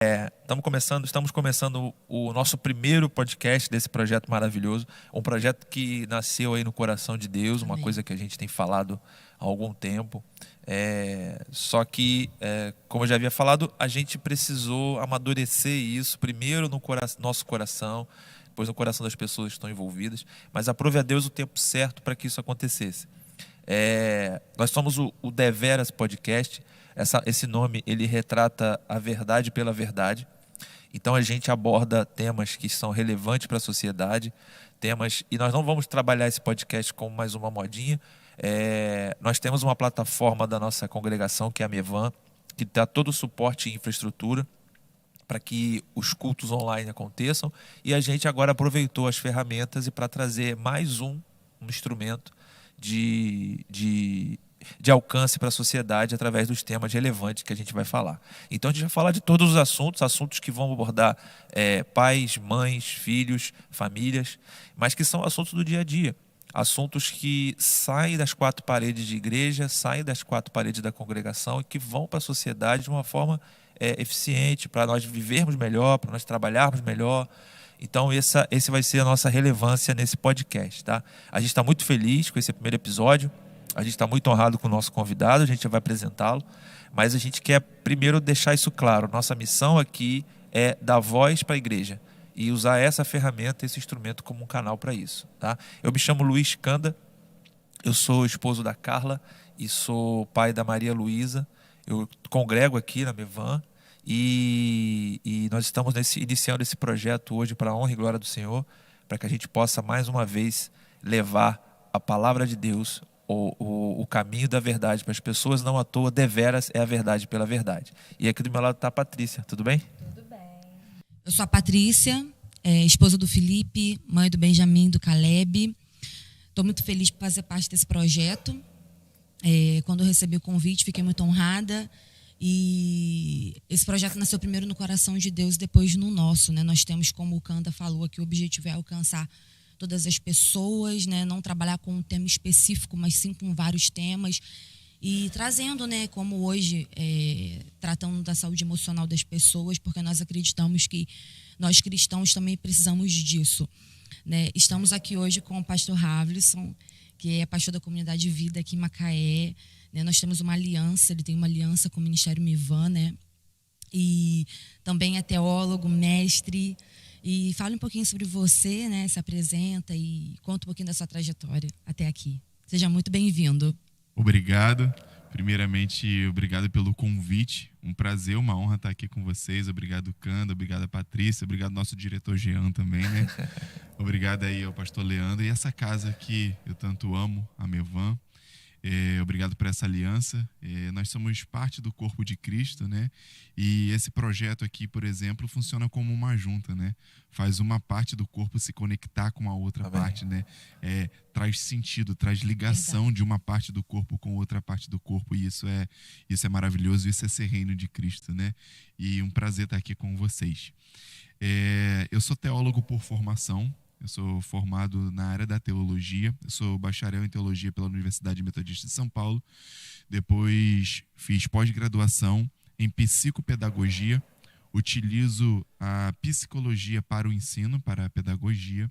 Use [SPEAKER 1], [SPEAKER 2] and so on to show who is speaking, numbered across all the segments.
[SPEAKER 1] Estamos começando o nosso primeiro podcast desse projeto maravilhoso, um projeto que nasceu aí no coração de Deus, uma
[SPEAKER 2] Amém.
[SPEAKER 1] coisa que a gente tem falado há algum tempo. Só que, como eu já havia falado, a gente precisou amadurecer isso primeiro no nosso coração, depois no coração das pessoas que estão envolvidas, mas aprove a Deus o tempo certo para que isso acontecesse. Nós somos o Deveras Podcast. Esse nome ele retrata a verdade pela verdade. Então a gente aborda temas que são relevantes para a sociedade, e nós não vamos trabalhar esse podcast como mais uma modinha. Nós temos uma plataforma da nossa congregação, que é a Mevan, que dá todo o suporte e infraestrutura para que os cultos online aconteçam, e a gente agora aproveitou as ferramentas e para trazer mais um instrumento de alcance para a sociedade através dos temas relevantes que a gente vai falar. Então a gente vai falar de todos os assuntos que vão abordar pais, mães, filhos, famílias, mas que são assuntos do dia a dia. Assuntos que saem das quatro paredes de igreja, saem das quatro paredes da congregação e que vão para a sociedade de uma forma eficiente, para nós vivermos melhor, para nós trabalharmos melhor. Então, esse vai ser a nossa relevância nesse podcast, tá? A gente está muito feliz com esse primeiro episódio, a gente está muito honrado com o nosso convidado, a gente já vai apresentá-lo, mas a gente quer primeiro deixar isso claro. Nossa missão aqui é dar voz para a igreja e usar essa ferramenta, esse instrumento como um canal para isso, tá? Eu me chamo Luiz Canda, eu sou esposo da Carla e sou pai da Maria Luísa. Eu congrego aqui na Mevan e nós estamos iniciando esse projeto hoje para a honra e glória do Senhor, para que a gente possa mais uma vez levar a palavra de Deus, o caminho da verdade para as pessoas. Não à toa, deveras é a verdade pela verdade. E aqui do meu lado está a Patrícia, tudo bem?
[SPEAKER 2] Tudo bem. Eu sou a Patrícia, esposa do Felipe, mãe do Benjamin, do Caleb. Estou muito feliz por fazer parte desse projeto. Quando eu recebi o convite, fiquei muito honrada. E esse projeto nasceu primeiro no coração de Deus e depois no nosso, né? Nós temos, como o Canda falou aqui, o objetivo é alcançar todas as pessoas, né? Não trabalhar com um tema específico, mas sim com vários temas. E trazendo, né, como hoje, tratando da saúde emocional das pessoas, porque nós acreditamos que nós cristãos também precisamos disso, né? Estamos aqui hoje com o pastor Ravlisson, que é pastor da Comunidade de Vida aqui em Macaé, né? Nós temos uma aliança, ele tem uma aliança com o Ministério Mivan, né? E também é teólogo, mestre. E fala um pouquinho sobre você, né? Se apresenta e conta um pouquinho da sua trajetória até aqui. Seja muito bem-vindo.
[SPEAKER 3] Obrigado. Primeiramente, obrigado pelo convite. Um prazer, uma honra estar aqui com vocês. Obrigado, Canda. Obrigado, Patrícia. Obrigado, nosso diretor Jean também, né? Obrigado aí ao pastor Leandro. E essa casa que eu tanto amo, a Mevan. Obrigado por essa aliança. Nós somos parte do corpo de Cristo, né? E esse projeto aqui, por exemplo, funciona como uma junta, né? Faz uma parte do corpo se conectar com a outra
[SPEAKER 1] Amém.
[SPEAKER 3] parte, né? Traz sentido, traz ligação
[SPEAKER 2] Verdade.
[SPEAKER 3] de uma parte do corpo com outra parte do corpo. E isso é maravilhoso, isso é ser reino de Cristo, né? E um prazer estar aqui com vocês. Eu sou teólogo por formação. Eu sou formado na área da teologia. Eu sou bacharel em teologia pela Universidade Metodista de São Paulo. Depois fiz pós-graduação em psicopedagogia. Utilizo a psicologia para o ensino, para a pedagogia.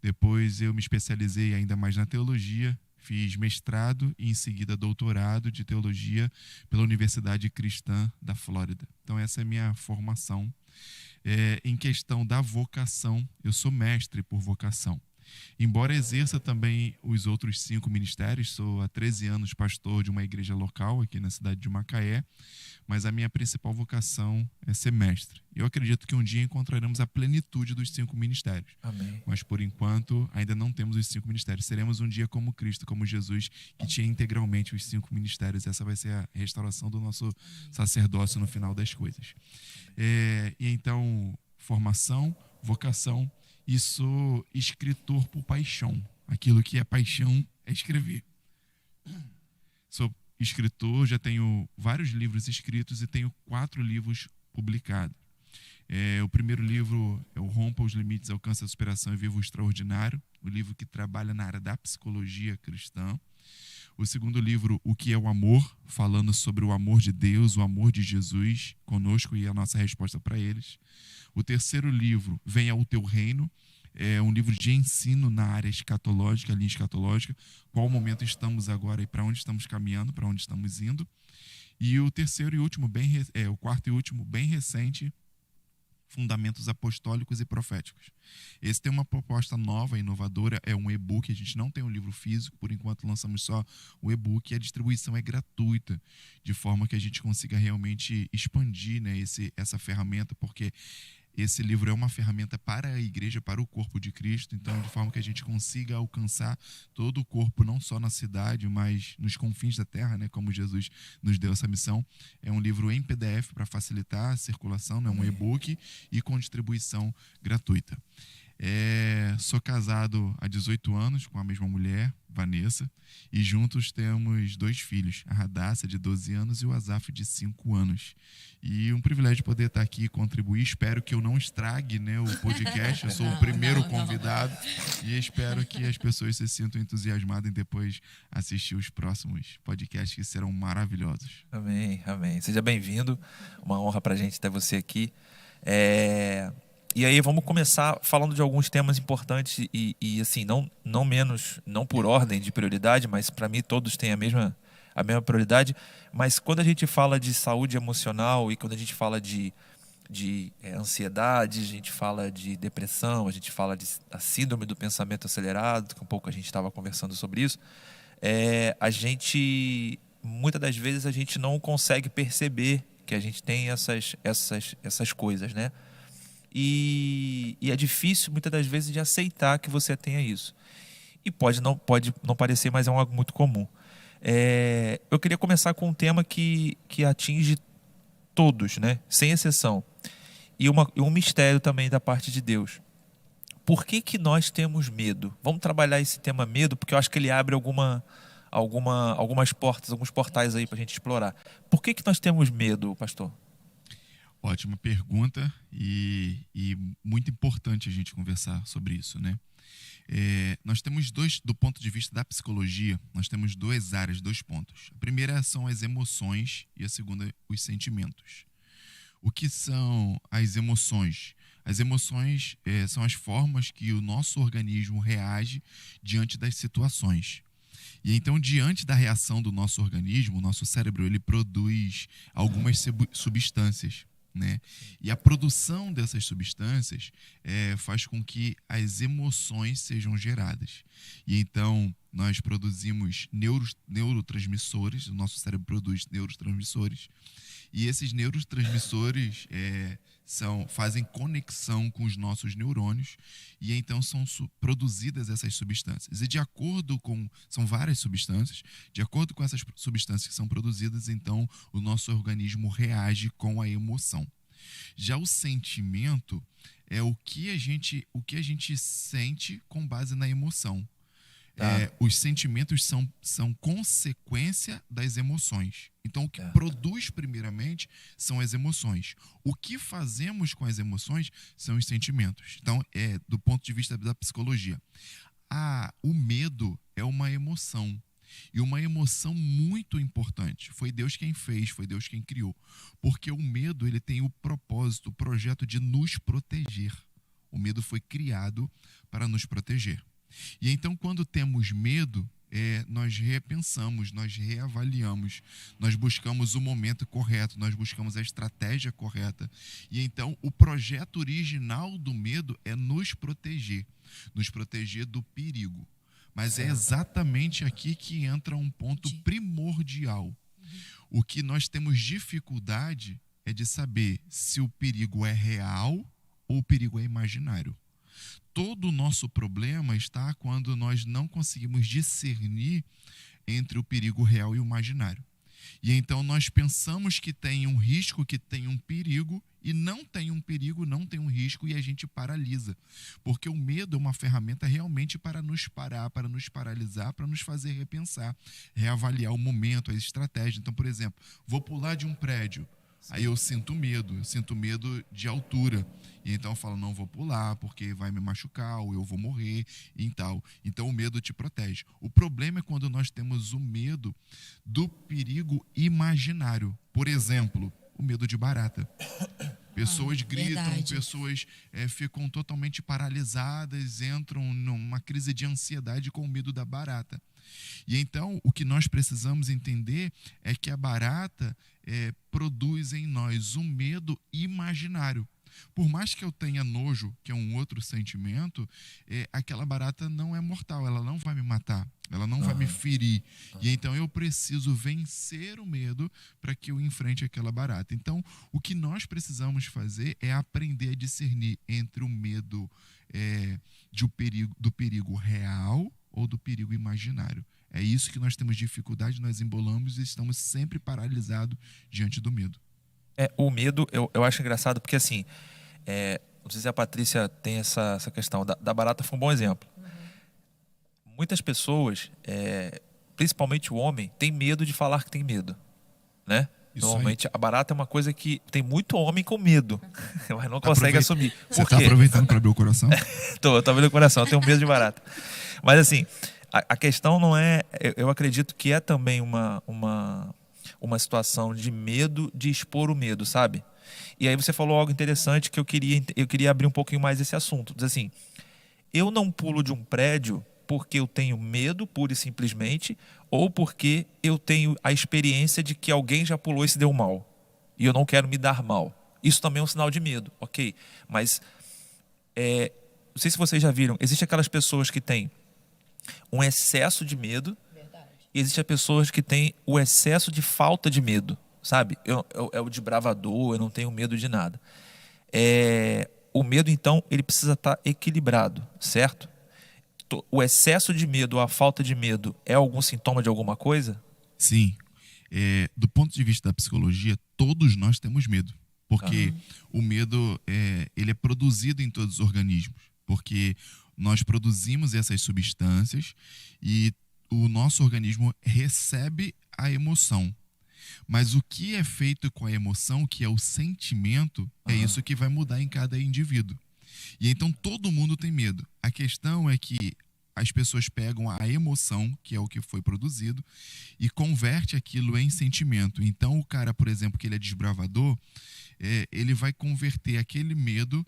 [SPEAKER 3] Depois eu me especializei ainda mais na teologia. Fiz mestrado e em seguida doutorado de teologia pela Universidade Cristã da Flórida. Então essa é a minha formação. Em questão da vocação, eu sou mestre por vocação. Embora exerça também os outros 5 ministérios, sou há 13 anos pastor de uma igreja local aqui na cidade de Macaé, mas a minha principal vocação é ser mestre. Eu acredito que um dia encontraremos a plenitude dos 5 ministérios.
[SPEAKER 1] Amém.
[SPEAKER 3] Mas, por enquanto, ainda não temos os 5 ministérios. Seremos um dia como Cristo, como Jesus, que tinha integralmente os 5 ministérios. Essa vai ser a restauração do nosso sacerdócio no final das coisas. E então, formação, vocação, e sou escritor por paixão. Aquilo que é paixão é escrever. Sou escritor, já tenho vários livros escritos e tenho 4 livros publicados. O primeiro livro é o Rompa os Limites, Alcança a Superação e Viva o Extraordinário. o livro que trabalha na área da psicologia cristã. O segundo livro, O que é o Amor, falando sobre o amor de Deus, o amor de Jesus conosco e a nossa resposta para eles. O terceiro livro, Venha o Teu Reino, é um livro de ensino na área escatológica, linha escatológica, qual momento estamos agora e para onde estamos caminhando, para onde estamos indo. E o terceiro e último, o quarto e último, bem recente, Fundamentos Apostólicos e Proféticos. Esse tem uma proposta nova, inovadora, é um e-book, a gente não tem um livro físico, por enquanto lançamos só o e-book e a distribuição é gratuita, de forma que a gente consiga realmente expandir, né, essa ferramenta, porque esse livro é uma ferramenta para a igreja, para o corpo de Cristo, então de forma que a gente consiga alcançar todo o corpo, não só na cidade, mas nos confins da terra, né, como Jesus nos deu essa missão. É um livro em PDF para facilitar a circulação, né, um e-book e com distribuição gratuita. Sou casado há 18 anos com a mesma mulher, Vanessa, e juntos temos 2 filhos, a Radassa, de 12 anos, e o Azaf, de 5 anos. E um privilégio poder estar aqui e contribuir. Espero que eu não estrague, né, o podcast. Eu sou o primeiro convidado e espero que as pessoas se sintam entusiasmadas em depois assistir os próximos podcasts, que serão maravilhosos.
[SPEAKER 1] Amém, amém. Seja bem-vindo. Uma honra para a gente ter você aqui. E aí vamos começar falando de alguns temas importantes e assim, não menos, não por ordem de prioridade, mas para mim todos têm a mesma prioridade. Mas quando a gente fala de saúde emocional e quando a gente fala de ansiedade, a gente fala de depressão, a gente fala da síndrome do pensamento acelerado, que um pouco a gente estava conversando sobre isso, muitas das vezes a gente não consegue perceber que a gente tem essas coisas, né? E é difícil, muitas das vezes, de aceitar que você tenha isso. E pode não parecer, mas é algo muito comum. Eu queria começar com um tema que atinge todos, né? Sem exceção. E um mistério também da parte de Deus. Por que nós temos medo? Vamos trabalhar esse tema medo, porque eu acho que ele abre algumas portas, alguns portais aí para a gente explorar. Por que nós temos medo, pastor?
[SPEAKER 3] Ótima pergunta e muito importante a gente conversar sobre isso, né? Nós temos do ponto de vista da psicologia, nós temos 2 áreas, 2 pontos. A primeira são as emoções e a segunda, os sentimentos. O que são as emoções? As emoções são as formas que o nosso organismo reage diante das situações. E então, diante da reação do nosso organismo, o nosso cérebro ele produz algumas substâncias, né? E a produção dessas substâncias faz com que as emoções sejam geradas. E então nós produzimos neurotransmissores, o nosso cérebro produz neurotransmissores, e esses neurotransmissores fazem conexão com os nossos neurônios, e então são produzidas essas substâncias. E são várias substâncias, de acordo com essas substâncias que são produzidas, então o nosso organismo reage com a emoção. Já o sentimento é o que a gente sente com base na emoção. Os sentimentos são consequência das emoções. Então, o que produz primeiramente são as emoções. O que fazemos com as emoções são os sentimentos. Então, do ponto de vista da psicologia, o medo é uma emoção. E uma emoção muito importante. Foi Deus quem fez, foi Deus quem criou. Porque o medo ele tem o propósito, o projeto de nos proteger. O medo foi criado para nos proteger. E então, quando temos medo, nós repensamos, nós reavaliamos, nós buscamos o momento correto, nós buscamos a estratégia correta. E então, o projeto original do medo é nos proteger do perigo. Mas é exatamente aqui que entra um ponto primordial. O que nós temos dificuldade é de saber se o perigo é real ou o perigo é imaginário. Todo o nosso problema está quando nós não conseguimos discernir entre o perigo real e o imaginário. E então nós pensamos que tem um risco, que tem um perigo, e não tem um perigo, não tem um risco, e a gente paralisa. Porque o medo é uma ferramenta realmente para nos parar, para nos paralisar, para nos fazer repensar, reavaliar o momento, as estratégias. Então, por exemplo, vou pular de um prédio. Aí eu sinto medo de altura. E então eu falo, não vou pular porque vai me machucar ou eu vou morrer e tal. Então o medo te protege. O problema é quando nós temos o medo do perigo imaginário. Por exemplo, o medo de barata. Pessoas gritam,
[SPEAKER 2] verdade.
[SPEAKER 3] pessoas ficam totalmente paralisadas, entram numa crise de ansiedade com o medo da barata. E então, o que nós precisamos entender é que a barata produz em nós um medo imaginário. Por mais que eu tenha nojo, que é um outro sentimento, aquela barata não é mortal, ela não vai me matar, ela não vai me ferir. E então eu preciso vencer o medo para que eu enfrente aquela barata. Então, o que nós precisamos fazer é aprender a discernir entre o medo do perigo real ou do perigo imaginário. É isso que nós temos dificuldade, nós embolamos e estamos sempre paralisados diante do medo.
[SPEAKER 1] O medo, eu acho engraçado, porque assim, não sei se a Patrícia tem essa questão, da barata foi um bom exemplo. Muitas pessoas, principalmente o homem, tem medo de falar que tem medo, né?
[SPEAKER 3] Isso
[SPEAKER 1] Normalmente
[SPEAKER 3] aí.
[SPEAKER 1] a barata é uma coisa que tem muito homem com medo, mas não consegue assumir.
[SPEAKER 3] Você
[SPEAKER 1] Por
[SPEAKER 3] está
[SPEAKER 1] quê?
[SPEAKER 3] aproveitando para abrir o coração?
[SPEAKER 1] Tô abrindo o coração, eu tenho medo de barata. Mas assim, a questão não é... Eu acredito que é também uma situação de medo de expor o medo, sabe? E aí você falou algo interessante que eu queria abrir um pouquinho mais esse assunto. Diz assim, eu não pulo de um prédio porque eu tenho medo, pura e simplesmente, ou porque eu tenho a experiência de que alguém já pulou e se deu mal. E eu não quero me dar mal. Isso também é um sinal de medo, ok? Mas, não sei se vocês já viram, existem aquelas pessoas que têm um excesso de medo, e existem pessoas que têm o excesso de falta de medo, sabe? É o desbravador, eu não tenho medo de nada. O medo, então, ele precisa estar equilibrado, certo? O excesso de medo ou a falta de medo é algum sintoma de alguma coisa?
[SPEAKER 3] Sim. Do ponto de vista da psicologia, todos nós temos medo. Porque o medo ele é produzido em todos os organismos. Porque nós produzimos essas substâncias e o nosso organismo recebe a emoção. Mas o que é feito com a emoção, que é o sentimento, é isso que vai mudar em cada indivíduo. E então todo mundo tem medo. A questão é que as pessoas pegam a emoção, que é o que foi produzido, e converte aquilo em sentimento. Então o cara, por exemplo, que ele é desbravador, ele vai converter aquele medo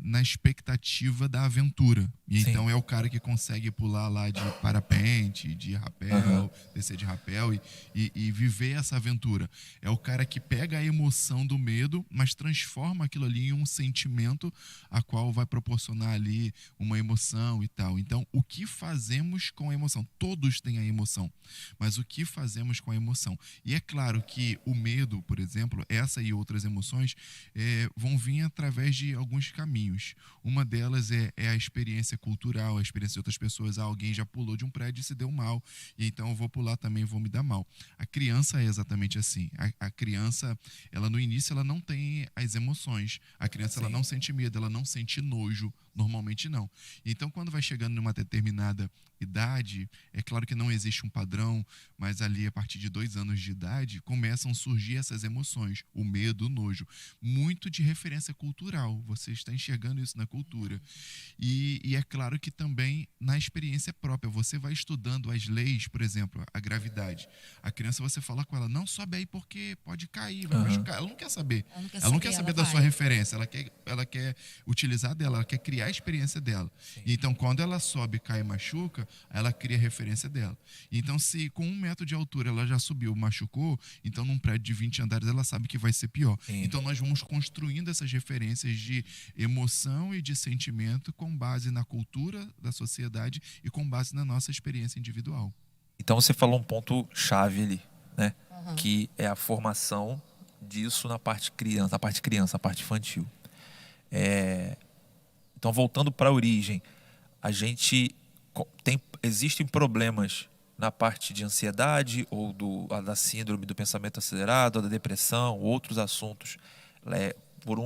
[SPEAKER 3] na expectativa da aventura. E
[SPEAKER 1] Sim.
[SPEAKER 3] então é o cara que consegue pular lá de parapente, de rapel, descer de rapel e viver essa aventura. É o cara que pega a emoção do medo, mas transforma aquilo ali em um sentimento a qual vai proporcionar ali uma emoção e tal. Então, o que fazemos com a emoção? Todos têm a emoção, mas o que fazemos com a emoção? E é claro que o medo, por exemplo, essa e outras emoções vão vir através de alguns caminhos. Uma delas é a experiência cultural, a experiência de outras pessoas. Alguém já pulou de um prédio e se deu mal, e então eu vou pular também e vou me dar mal. A criança é exatamente assim. A criança, ela no início, ela não tem as emoções. A criança, ela não sente medo, ela não sente nojo. Normalmente não. Então, quando vai chegando numa determinada idade, é claro que não existe um padrão, mas ali a partir de 2 anos de idade começam a surgir essas emoções, o medo, o nojo, muito de referência cultural. Você está enxergando isso na cultura. E é claro que também na experiência própria, você vai estudando as leis, por exemplo, a gravidade. A criança, você fala com ela, não sobe aí porque pode cair, vai machucar. Ela não quer saber. Ela não quer saber da sua referência, ela quer utilizar dela, ela quer criar a experiência dela. Então, quando ela sobe, cai e machuca, ela cria a referência dela. Então, se com 1 metro de altura ela já subiu, machucou, então num prédio de 20 andares ela sabe que vai ser pior.
[SPEAKER 1] Sim.
[SPEAKER 3] Então, nós vamos construindo essas referências de emoção e de sentimento com base na cultura da sociedade e com base na nossa experiência individual.
[SPEAKER 1] Então você falou um ponto chave ali, né? Que é a formação disso na parte criança, a parte infantil. Então, voltando para a origem, existem problemas na parte de ansiedade ou da síndrome do pensamento acelerado, ou da depressão, outros assuntos, por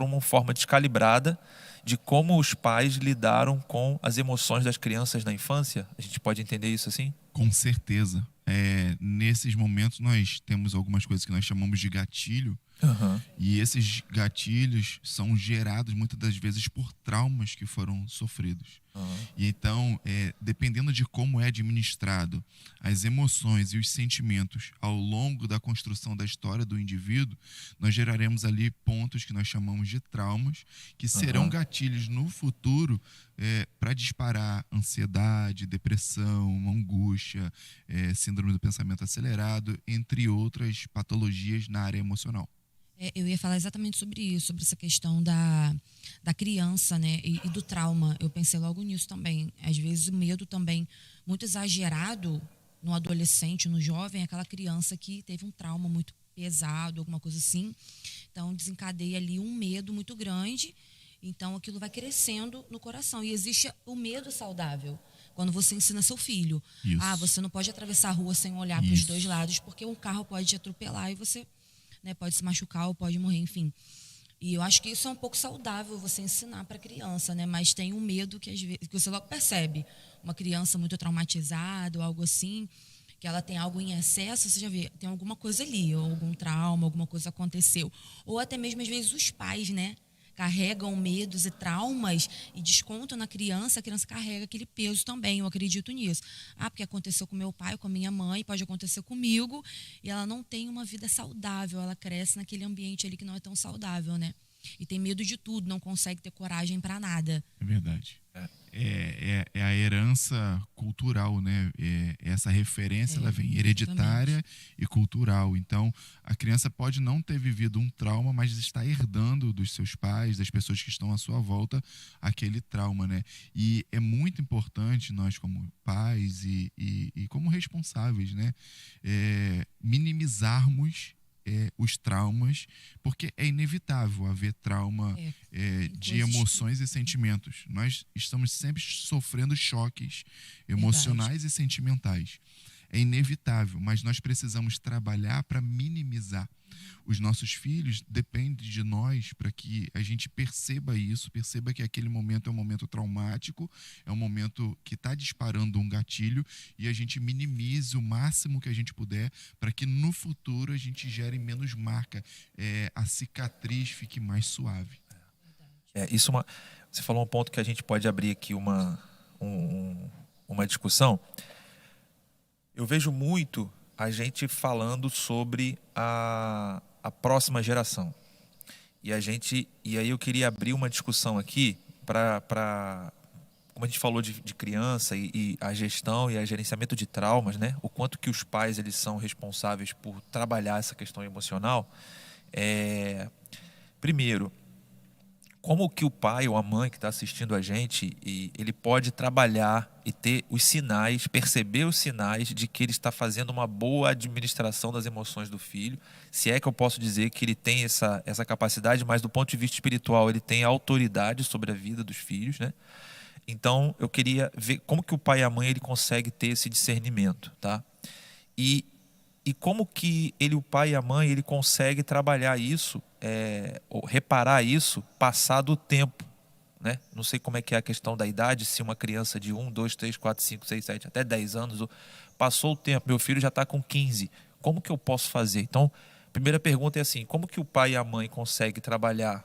[SPEAKER 1] uma forma descalibrada de como os pais lidaram com as emoções das crianças na infância. A gente pode entender isso assim?
[SPEAKER 3] Com certeza. nesses momentos nós temos algumas coisas que nós chamamos de gatilho,
[SPEAKER 1] Aham.
[SPEAKER 3] e esses gatilhos são gerados muitas das vezes por traumas que foram sofridos.
[SPEAKER 1] Aham.
[SPEAKER 3] E então, dependendo de como é administrado as emoções e os sentimentos ao longo da construção da história do indivíduo, nós geraremos ali pontos que nós chamamos de traumas, que serão
[SPEAKER 1] Aham.
[SPEAKER 3] gatilhos no futuro para disparar ansiedade, depressão, angústia, síndrome do pensamento acelerado, entre outras patologias na área emocional.
[SPEAKER 2] Eu ia falar exatamente sobre isso, sobre essa questão da criança, né, e do trauma. Eu pensei logo nisso também. Às vezes o medo também muito exagerado no adolescente, no jovem, é aquela criança que teve um trauma muito pesado, alguma coisa assim. Então desencadeia ali um medo muito grande. Então aquilo vai crescendo no coração. E existe o medo saudável. Quando você ensina seu filho,
[SPEAKER 3] Isso.
[SPEAKER 2] você não pode atravessar a rua sem olhar para os
[SPEAKER 3] Isso.
[SPEAKER 2] dois lados, porque um carro pode te atropelar e você, né, pode se machucar ou pode morrer, enfim. E eu acho que isso é um pouco saudável você ensinar para a criança, né? Mas tem um medo que às vezes que você logo percebe. Uma criança muito traumatizada ou algo assim, que ela tem algo em excesso, você já vê, tem alguma coisa ali, ou algum trauma, alguma coisa aconteceu. Ou até mesmo às vezes os pais, né? Carregam medos e traumas e descontam na criança, a criança carrega aquele peso também, eu acredito nisso. Porque aconteceu com meu pai, com a minha mãe, pode acontecer comigo, e ela não tem uma vida saudável, ela cresce naquele ambiente ali que não é tão saudável, né? E tem medo de tudo, não consegue ter coragem para nada.
[SPEAKER 3] É verdade. É a herança cultural, né? Essa referência ela vem hereditária
[SPEAKER 2] exatamente.
[SPEAKER 3] e cultural. Então, a criança pode não ter vivido um trauma, mas está herdando dos seus pais, das pessoas que estão à sua volta, aquele trauma, né? E é muito importante nós, como pais e como responsáveis, né? Minimizarmos os traumas, porque é inevitável haver trauma de
[SPEAKER 2] Coisas
[SPEAKER 3] emoções e sentimentos. Nós estamos sempre sofrendo choques emocionais e sentimentais. É inevitável, mas nós precisamos trabalhar para minimizar. Os nossos filhos dependem de nós para que a gente perceba isso, perceba que aquele momento é um momento traumático, é um momento que está disparando um gatilho e a gente minimize o máximo que a gente puder para que no futuro a gente gere menos marca, a cicatriz fique mais suave.
[SPEAKER 1] Você falou um ponto que a gente pode abrir aqui uma discussão. Eu vejo muito a gente falando sobre a próxima geração. E aí eu queria abrir uma discussão aqui para como a gente falou de criança e a gestão e a gerenciamento de traumas, né? O quanto que os pais eles são responsáveis por trabalhar essa questão emocional. Primeiro, como que o pai ou a mãe que está assistindo a gente, ele pode trabalhar e ter os sinais, perceber os sinais de que ele está fazendo uma boa administração das emoções do filho, se é que eu posso dizer que ele tem essa capacidade, mas do ponto de vista espiritual ele tem autoridade sobre a vida dos filhos, né? Então eu queria ver como que o pai e a mãe ele consegue ter esse discernimento, tá? E como que o pai e a mãe, ele consegue trabalhar isso, ou reparar isso, passado o tempo, né? Não sei como é que é a questão da idade, se uma criança de 1, 2, 3, 4, 5, 6, 7, até 10 anos, passou o tempo, meu filho já está com 15, como que eu posso fazer? Então, a primeira pergunta é assim, como que o pai e a mãe conseguem trabalhar,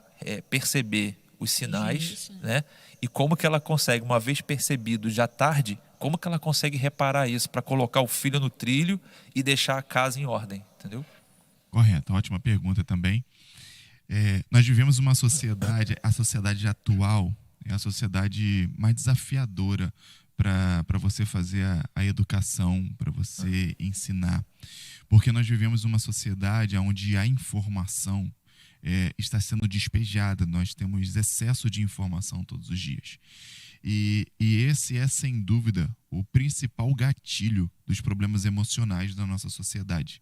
[SPEAKER 1] perceber os sinais,
[SPEAKER 2] Isso,
[SPEAKER 1] né? E como que ela consegue, uma vez percebido já tarde, como que ela consegue reparar isso para colocar o filho no trilho e deixar a casa em ordem, entendeu?
[SPEAKER 3] Correto, ótima pergunta também. Nós vivemos uma sociedade, a sociedade atual é a sociedade mais desafiadora para você fazer a educação, para você ensinar. Porque nós vivemos uma sociedade onde a informação está sendo despejada, nós temos excesso de informação todos os dias. E esse é, sem dúvida, o principal gatilho dos problemas emocionais da nossa sociedade.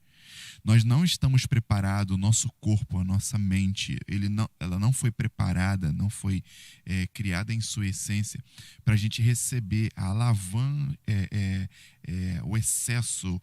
[SPEAKER 3] Nós não estamos preparados, o nosso corpo, a nossa mente, ela não foi preparada, não foi criada em sua essência para a gente receber a alavanca, o excesso,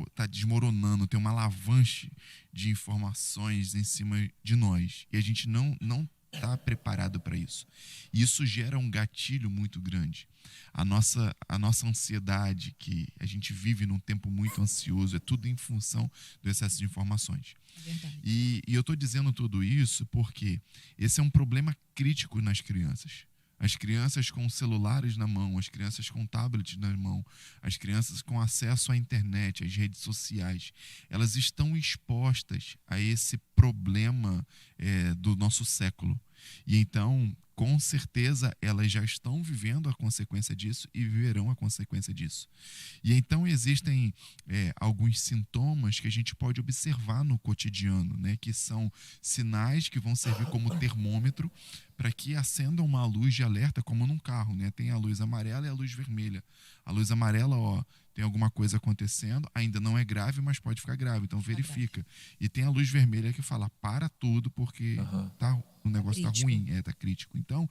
[SPEAKER 3] está desmoronando, tem uma avalanche de informações em cima de nós. E a gente não está preparado para isso. E isso gera um gatilho muito grande. A nossa ansiedade, que a gente vive num tempo muito ansioso, é tudo em função do excesso de informações.
[SPEAKER 2] É verdade.
[SPEAKER 3] E eu estou dizendo tudo isso porque esse é um problema crítico nas crianças. As crianças com celulares na mão, as crianças com tablets na mão, as crianças com acesso à internet, às redes sociais, elas estão expostas a esse problema do nosso século. E então, com certeza, elas já estão vivendo a consequência disso e viverão a consequência disso. E então existem alguns sintomas que a gente pode observar no cotidiano, né, que são sinais que vão servir como termômetro para que acenda uma luz de alerta, como num carro, né? Tem a luz amarela e a luz vermelha. A luz amarela, tem alguma coisa acontecendo, ainda não é grave, mas pode ficar grave, então verifica. E tem a luz vermelha que fala, para tudo, porque o negócio está ruim, está crítico. Então,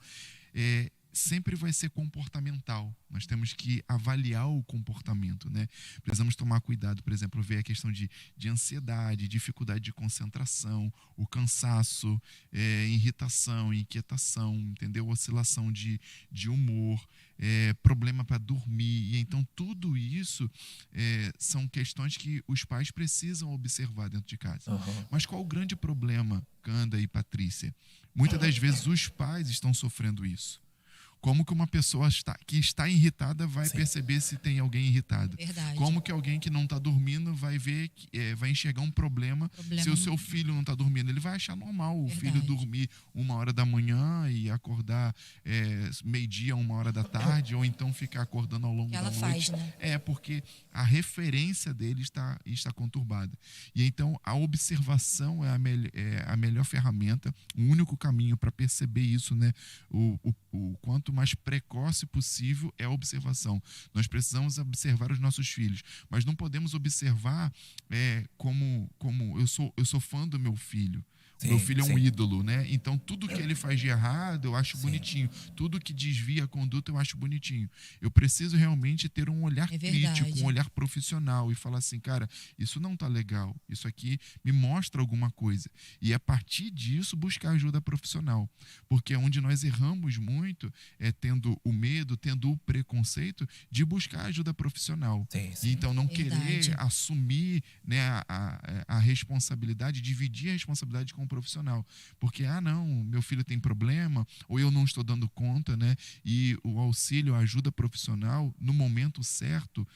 [SPEAKER 3] sempre vai ser comportamental. Nós temos que avaliar o comportamento, né? Precisamos tomar cuidado, por exemplo, ver a questão de ansiedade, dificuldade de concentração, o cansaço, irritação, inquietação, entendeu? Oscilação de humor, problema para dormir. E então tudo isso são questões que os pais precisam observar dentro de casa. Mas qual o grande problema, Canda e Patrícia? Muitas das vezes os pais estão sofrendo isso. Como que uma pessoa que está irritada vai perceber se tem alguém irritado?
[SPEAKER 2] Verdade.
[SPEAKER 3] Como que alguém que não está dormindo vai ver, vai enxergar um problema se o seu filho não está dormindo? Ele vai achar normal o filho dormir 1h da manhã e acordar meio-dia, 1h da tarde, ou então ficar acordando ao longo da noite.
[SPEAKER 2] Faz, né?
[SPEAKER 3] Porque a referência dele está conturbada. E então a observação é a melhor ferramenta, o único caminho para perceber isso, né? O quanto mais precoce possível é a observação. Nós precisamos observar os nossos filhos, mas não podemos observar como eu sou fã do meu filho. Meu filho é um ídolo, né? Então, tudo que ele faz de errado, eu acho bonitinho. Tudo que desvia a conduta, eu acho bonitinho. Eu preciso realmente ter um olhar crítico, um olhar profissional e falar assim, cara, isso não tá legal. Isso aqui me mostra alguma coisa. E a partir disso, buscar ajuda profissional. Porque onde nós erramos muito é tendo o medo, tendo o preconceito de buscar ajuda profissional. E então, não querer assumir, né, a responsabilidade, dividir a responsabilidade com profissional, porque não, meu filho tem problema ou eu não estou dando conta, né? E o auxílio, a ajuda profissional no momento certo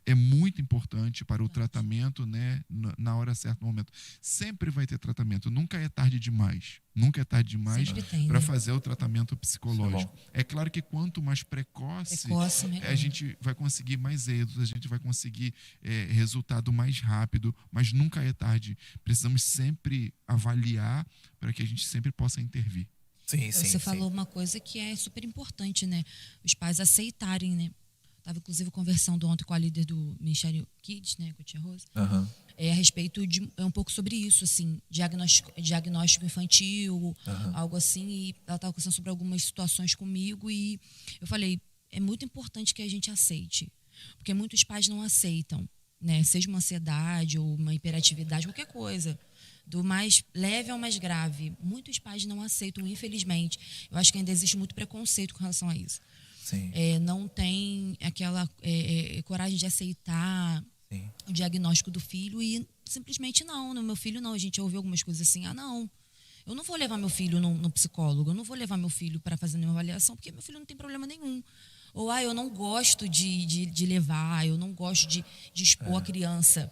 [SPEAKER 3] é muito importante para o tratamento, né? Na hora certa, no momento. Sempre vai ter tratamento, nunca é tarde demais. Nunca é tarde demais para fazer o tratamento psicológico. É claro que quanto mais precoce a gente vai conseguir mais êxitos, a gente vai conseguir resultado mais rápido, mas nunca é tarde. Precisamos sempre avaliar para que a gente sempre possa intervir.
[SPEAKER 2] Você falou uma coisa que é super importante, né? Os pais aceitarem, né? Estava, inclusive, conversando ontem com a líder do Ministério Kids, né, com a tia Rose, a respeito de um pouco sobre isso, assim, diagnóstico infantil, algo assim, e ela estava conversando sobre algumas situações comigo e eu falei, é muito importante que a gente aceite, porque muitos pais não aceitam, né, seja uma ansiedade ou uma hiperatividade, qualquer coisa, do mais leve ao mais grave. Muitos pais não aceitam, infelizmente. Eu acho que ainda existe muito preconceito com relação a isso. Não tem aquela coragem de aceitar o diagnóstico do filho e simplesmente não, no meu filho não. A gente ouviu algumas coisas assim, não, eu não vou levar meu filho no psicólogo, eu não vou levar meu filho para fazer nenhuma avaliação, porque meu filho não tem problema nenhum. Ou, eu não gosto de levar, eu não gosto de expor a criança.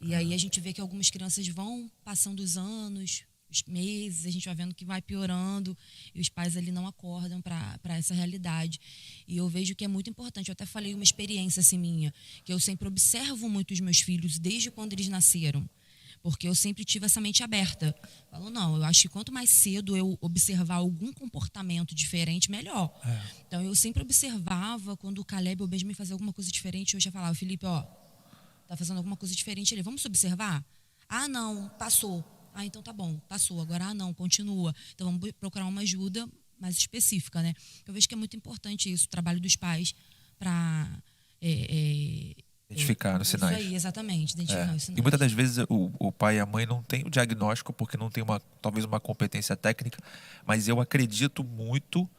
[SPEAKER 2] E aí a gente vê que algumas crianças vão passando os anos, os meses, a gente vai vendo que vai piorando e os pais ali não acordam para essa realidade. E eu vejo que é muito importante. Eu até falei uma experiência assim minha, que eu sempre observo muito os meus filhos desde quando eles nasceram, porque eu sempre tive essa mente aberta. Falo, não, eu acho que quanto mais cedo eu observar algum comportamento diferente, melhor. Então eu sempre observava quando o Caleb ou o Benjamin fazia alguma coisa diferente, eu já falava, Felipe, tá fazendo alguma coisa diferente ali, vamos observar? Não, passou. Então tá bom, passou. Agora, não, continua. Então vamos procurar uma ajuda mais específica, né? Eu vejo que é muito importante isso, o trabalho dos pais para
[SPEAKER 1] Identificar nos
[SPEAKER 2] Isso
[SPEAKER 1] sinais.
[SPEAKER 2] aí, exatamente, identificar os
[SPEAKER 1] E
[SPEAKER 2] sinais.
[SPEAKER 1] muitas das vezes o pai e a mãe não têm o diagnóstico porque não tem talvez uma competência técnica, mas eu acredito muito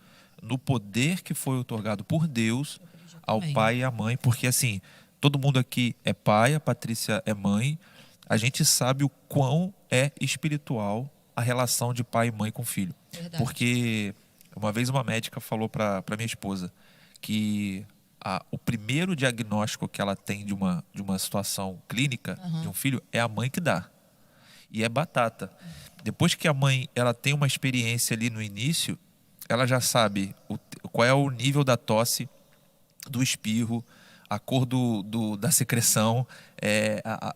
[SPEAKER 1] no poder que foi otorgado por Deus ao
[SPEAKER 2] também.
[SPEAKER 1] pai e à mãe, porque assim, todo mundo aqui é pai, a Patrícia é mãe, a gente sabe o quão é espiritual a relação de pai e mãe com filho.
[SPEAKER 2] Verdade.
[SPEAKER 1] Porque uma vez uma médica falou para minha esposa que o primeiro diagnóstico que ela tem de uma situação clínica de um filho é a mãe que dá. E é batata. Depois que a mãe ela tem uma experiência ali no início, ela já sabe qual é o nível da tosse, do espirro, a cor da secreção,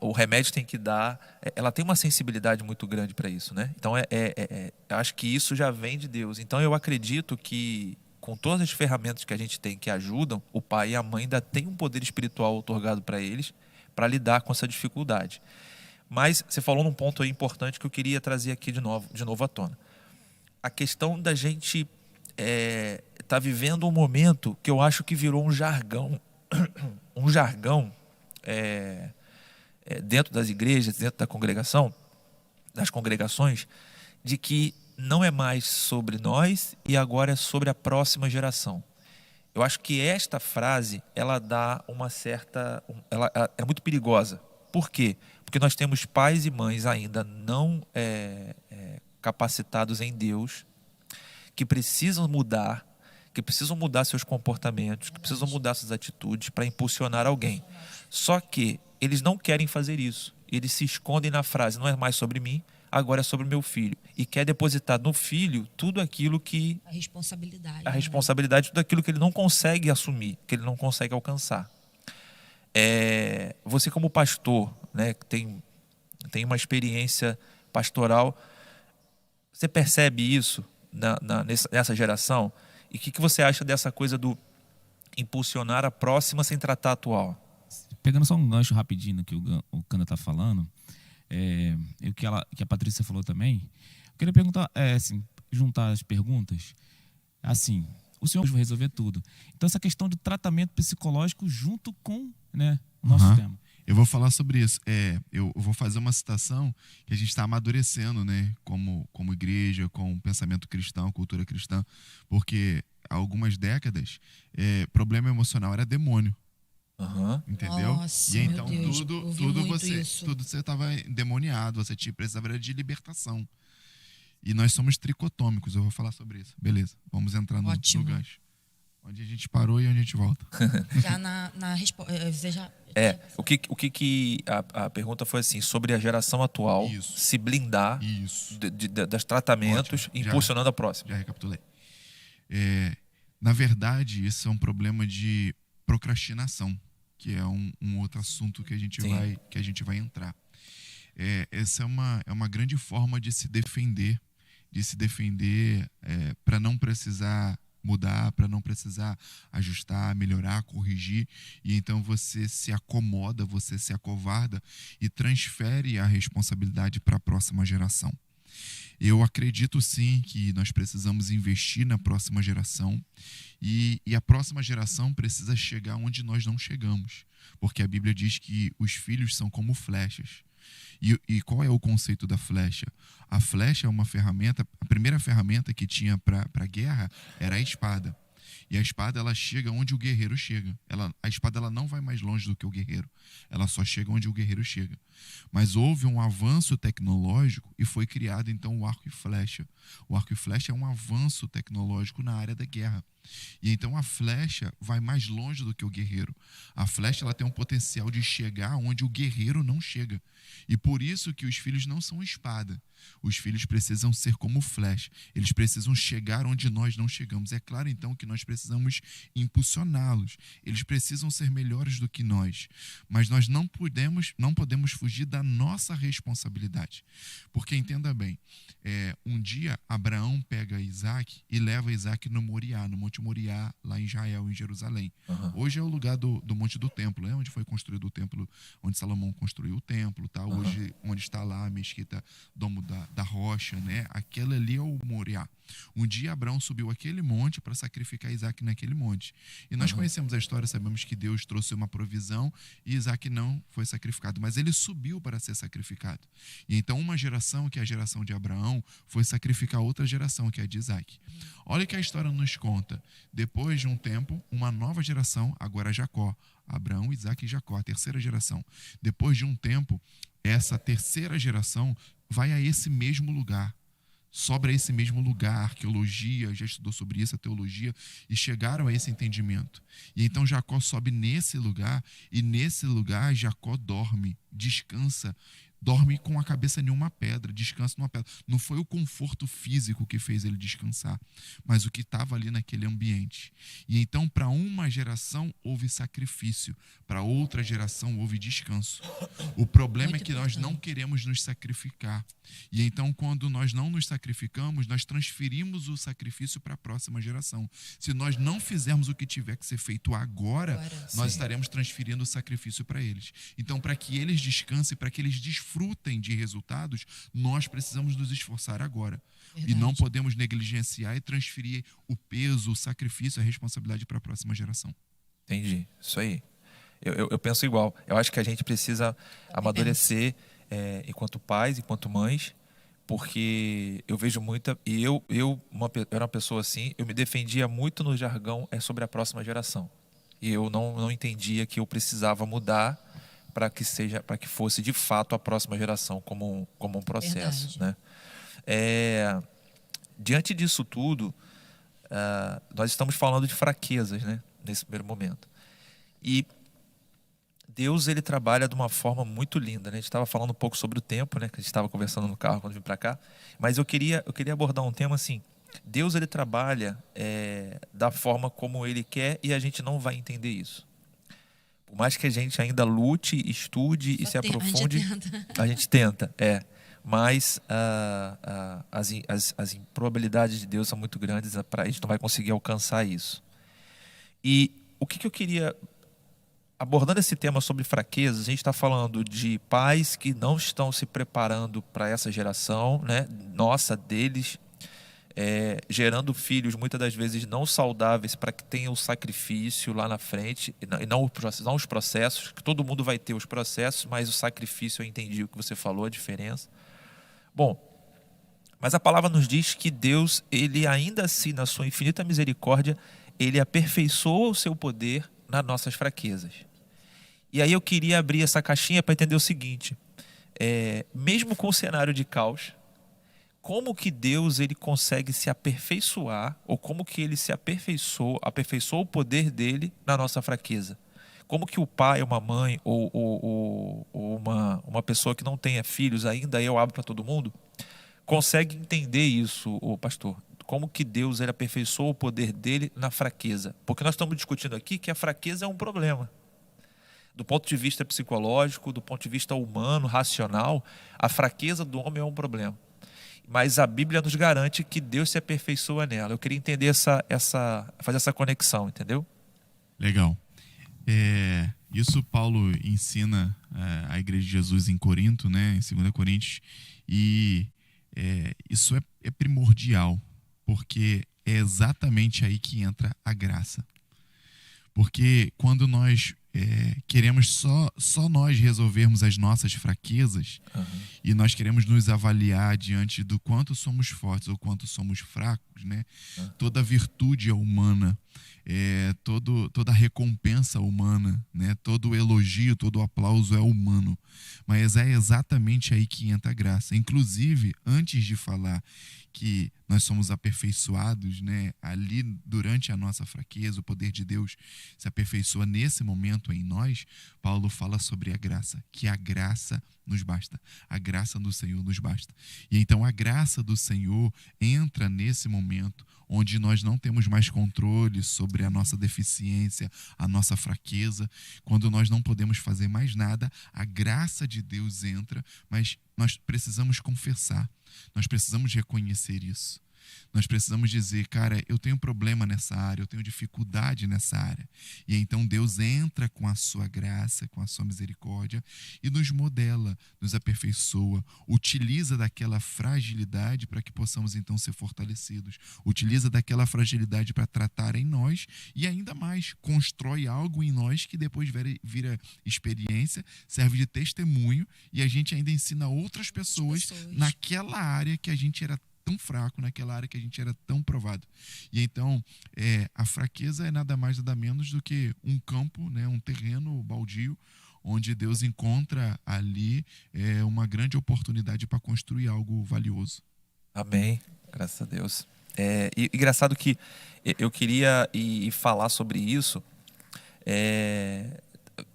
[SPEAKER 1] o remédio tem que dar. Ela tem uma sensibilidade muito grande para isso, né? Então, eu acho que isso já vem de Deus. Então, eu acredito que, com todas as ferramentas que a gente tem que ajudam, o pai e a mãe ainda têm um poder espiritual otorgado para eles para lidar com essa dificuldade. Mas você falou num ponto aí importante que eu queria trazer aqui de novo à tona. A questão da gente tá vivendo um momento que eu acho que virou um jargão, dentro das igrejas, dentro da congregação, das congregações, de que não é mais sobre nós e agora é sobre a próxima geração. Eu acho que esta frase, ela dá ela é muito perigosa. Por quê? Porque nós temos pais e mães ainda não capacitados em Deus, que precisam mudar seus comportamentos, que precisam mudar suas atitudes para impulsionar alguém. Só que eles não querem fazer isso. Eles se escondem na frase, não é mais sobre mim, agora é sobre o meu filho. E quer depositar no filho tudo aquilo que...
[SPEAKER 2] A responsabilidade.
[SPEAKER 1] A responsabilidade, tudo aquilo que ele não consegue assumir, que ele não consegue alcançar. Você como pastor, né, que tem uma experiência pastoral, você percebe isso nessa geração? E o que você acha dessa coisa do impulsionar a próxima sem tratar a atual?
[SPEAKER 4] Pegando só um gancho rapidinho que o Cana está falando, e o que a Patrícia falou também, eu queria perguntar, assim, juntar as perguntas, assim, o senhor vai resolver tudo. Então, essa questão de tratamento psicológico junto com, né, o nosso tema.
[SPEAKER 3] Eu vou falar sobre isso. Eu vou fazer uma citação que a gente está amadurecendo, né, como igreja, com pensamento cristão, cultura cristã, porque há algumas décadas, problema emocional era demônio. Entendeu?
[SPEAKER 2] Nossa,
[SPEAKER 3] e então
[SPEAKER 2] meu Deus,
[SPEAKER 3] tudo você estava endemoniado, você precisava de libertação. E nós somos tricotômicos, eu vou falar sobre isso. Beleza, vamos entrar no gancho. Onde a gente parou e onde a gente volta.
[SPEAKER 2] Já na resposta.
[SPEAKER 1] O que a pergunta foi assim, sobre a geração atual,
[SPEAKER 3] Isso.
[SPEAKER 1] se blindar dos tratamentos, ótimo, impulsionando a próxima.
[SPEAKER 3] Já recapitulei. Na verdade, isso é um problema de procrastinação, que é um outro assunto que a gente vai entrar. Essa é uma grande forma de se defender para não precisar mudar, para não precisar ajustar, melhorar, corrigir, e então você se acomoda, você se acovarda e transfere a responsabilidade para a próxima geração. Eu acredito sim que nós precisamos investir na próxima geração e a próxima geração precisa chegar onde nós não chegamos, porque a Bíblia diz que os filhos são como flechas. E qual é o conceito da flecha? A flecha é uma ferramenta, a primeira ferramenta que tinha para a guerra era a espada. E a espada, ela chega onde o guerreiro chega. A espada ela não vai mais longe do que o guerreiro. Ela só chega onde o guerreiro chega. Mas houve um avanço tecnológico e foi criado, então, o arco e flecha. O arco e flecha é um avanço tecnológico na área da guerra. E então a flecha vai mais longe do que o guerreiro. A flecha ela tem um potencial de chegar onde o guerreiro não chega. E por isso que os filhos não são espada. Os filhos precisam ser como flecha. Eles precisam chegar onde nós não chegamos. É claro, então, que nós precisamos impulsioná-los. Eles precisam ser melhores do que nós. Mas nós não podemos fugir da nossa responsabilidade. Porque, entenda bem, um dia Abraão pega Isaac e leva Isaac no Moriá, no Monte Moriá, lá em Israel, em Jerusalém. Hoje é o lugar do Monte do Templo, né? Onde foi construído o templo, onde Salomão construiu o templo. Tá? Hoje, onde está lá a mesquita Domo da rocha, né? Aquele ali é o Moriá. Um dia Abraão subiu aquele monte para sacrificar Isaac naquele monte. E nós conhecemos a história, sabemos que Deus trouxe uma provisão e Isaac não foi sacrificado, mas ele subiu para ser sacrificado. E então uma geração, que é a geração de Abraão, foi sacrificar outra geração, que é a de Isaac. Olha o que a história nos conta. Depois de um tempo, uma nova geração, agora Jacó. Abraão, Isaac e Jacó, a terceira geração. Depois de um tempo, essa terceira geração vai a esse mesmo lugar. Sobra esse mesmo lugar, a arqueologia já estudou sobre isso, a teologia, e chegaram a esse entendimento. E então Jacó sobe nesse lugar, e nesse lugar Jacó dorme, descansa, dorme com a cabeça em uma pedra, descansa numa pedra. Não foi o conforto físico que fez ele descansar, mas o que estava ali naquele ambiente. E então, para uma geração, houve sacrifício, para outra geração, houve descanso. O problema é que nós não queremos nos sacrificar. E então, quando nós não nos sacrificamos, nós transferimos o sacrifício para a próxima geração. Se nós não fizermos o que tiver que ser feito agora, nós estaremos transferindo o sacrifício para eles. Então, para que eles descansem, para que eles desfrutem de resultados, nós precisamos nos esforçar agora. Verdade. E não podemos negligenciar e transferir o peso, o sacrifício, a responsabilidade para a próxima geração.
[SPEAKER 1] Entendi, isso aí. Eu penso igual. Eu acho que a gente precisa amadurecer enquanto pais, enquanto mães, porque eu vejo muita... E eu era uma pessoa assim, eu me defendia muito no jargão sobre a próxima geração. E eu não entendia que eu precisava mudar para que fosse de fato a próxima geração como um processo, né? Diante disso tudo, nós estamos falando de fraquezas, né, nesse primeiro momento. E Deus, ele trabalha de uma forma muito linda, né? A gente estava falando um pouco sobre o tempo, né, que a gente estava conversando no carro quando vim para cá, mas eu queria abordar um tema assim. Deus, ele trabalha da forma como ele quer, e a gente não vai entender isso. Por mais que a gente ainda lute, estude e se aprofunde, a gente tenta, mas as improbabilidades de Deus são muito grandes, a gente não vai conseguir alcançar isso. E o que eu queria, abordando esse tema sobre fraquezas, a gente está falando de pais que não estão se preparando para essa geração, né, deles, gerando filhos muitas das vezes não saudáveis para que tenham o sacrifício lá na frente, e não os processos, que todo mundo vai ter os processos, mas o sacrifício, eu entendi o que você falou, a diferença. Bom, mas a palavra nos diz que Deus, ele ainda assim, na sua infinita misericórdia, ele aperfeiçoa o seu poder nas nossas fraquezas. E aí eu queria abrir essa caixinha para entender o seguinte, mesmo com o cenário de caos, como que Deus, ele consegue se aperfeiçoar, ou como que ele se aperfeiçoa o poder dele na nossa fraqueza? Como que o pai, uma mãe, ou uma pessoa que não tenha filhos ainda, eu abro para todo mundo, consegue entender isso, pastor? Como que Deus, ele aperfeiçoa o poder dele na fraqueza? Porque nós estamos discutindo aqui que a fraqueza é um problema. Do ponto de vista psicológico, do ponto de vista humano, racional, a fraqueza do homem é um problema. Mas a Bíblia nos garante que Deus se aperfeiçoa nela. Eu queria entender fazer essa conexão, entendeu?
[SPEAKER 3] Legal. Isso Paulo ensina a Igreja de Jesus em Corinto, né, em 2 Coríntios, e isso é primordial, porque é exatamente aí que entra a graça. Porque quando nós queremos só nós resolvermos as nossas fraquezas, e nós queremos nos avaliar diante do quanto somos fortes ou quanto somos fracos, né? Toda virtude é humana, toda recompensa humana, né? Todo elogio, todo aplauso é humano, mas é exatamente aí que entra a graça. Inclusive, antes de falar que nós somos aperfeiçoados, né, ali durante a nossa fraqueza, o poder de Deus se aperfeiçoa nesse momento em nós, Paulo fala sobre a graça, que a graça nos basta, a graça do Senhor nos basta. E então a graça do Senhor entra nesse momento onde nós não temos mais controle sobre a nossa deficiência, a nossa fraqueza, quando nós não podemos fazer mais nada, a graça de Deus entra, mas nós precisamos confessar, nós precisamos reconhecer isso. Nós precisamos dizer, cara, eu tenho problema nessa área, eu tenho dificuldade nessa área. E então Deus entra com a sua graça, com a sua misericórdia e nos modela, nos aperfeiçoa, utiliza daquela fragilidade para que possamos então ser fortalecidos, utiliza daquela fragilidade para tratar em nós e ainda mais, constrói algo em nós que depois vira experiência, serve de testemunho e a gente ainda ensina outras pessoas naquela área que a gente era tão fraco, naquela área que a gente era tão provado. E então, a fraqueza é nada mais nada menos do que um campo, né, um terreno baldio, onde Deus encontra ali uma grande oportunidade para construir algo valioso.
[SPEAKER 1] Amém, graças a Deus. E engraçado que eu queria falar sobre isso,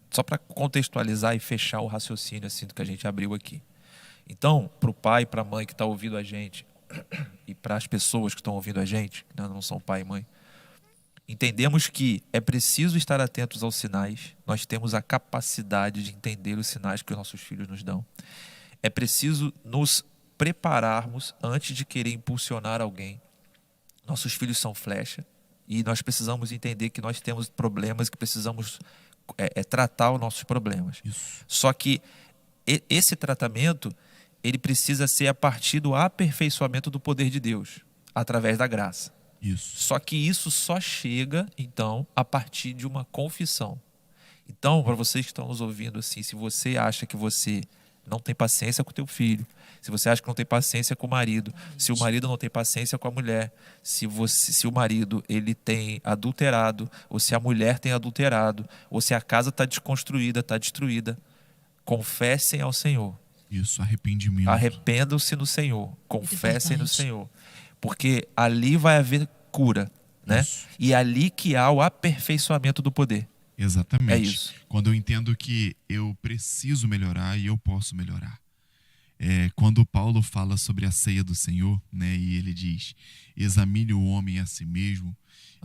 [SPEAKER 1] só para contextualizar e fechar o raciocínio assim, do que a gente abriu aqui. Então, para o pai, para a mãe que está ouvindo a gente, e para as pessoas que estão ouvindo a gente, que não são pai e mãe, entendemos que é preciso estar atentos aos sinais. Nós temos a capacidade de entender os sinais que os nossos filhos nos dão. É preciso nos prepararmos antes de querer impulsionar alguém. Nossos filhos são flecha e nós precisamos entender que nós temos problemas, que precisamos tratar os nossos problemas.
[SPEAKER 3] Isso.
[SPEAKER 1] Só que esse tratamento ele precisa ser a partir do aperfeiçoamento do poder de Deus, através da graça.
[SPEAKER 3] Isso.
[SPEAKER 1] Só que isso só chega, então, a partir de uma confissão. Então, para vocês que estão nos ouvindo, assim, se você acha que você não tem paciência com o teu filho, se você acha que não tem paciência com o marido, se o marido não tem paciência com a mulher, se o marido ele tem adulterado, ou se a mulher tem adulterado, ou se a casa está desconstruída, está destruída, confessem ao Senhor.
[SPEAKER 3] Isso, arrependimento.
[SPEAKER 1] Arrependam-se no Senhor, confessem no Senhor, porque ali vai haver cura, né?
[SPEAKER 3] Isso.
[SPEAKER 1] E é ali que há o aperfeiçoamento do poder.
[SPEAKER 3] Exatamente.
[SPEAKER 1] É isso.
[SPEAKER 3] Quando eu entendo que eu preciso melhorar e eu posso melhorar. Quando Paulo fala sobre a ceia do Senhor, né, e ele diz, examine o homem a si mesmo,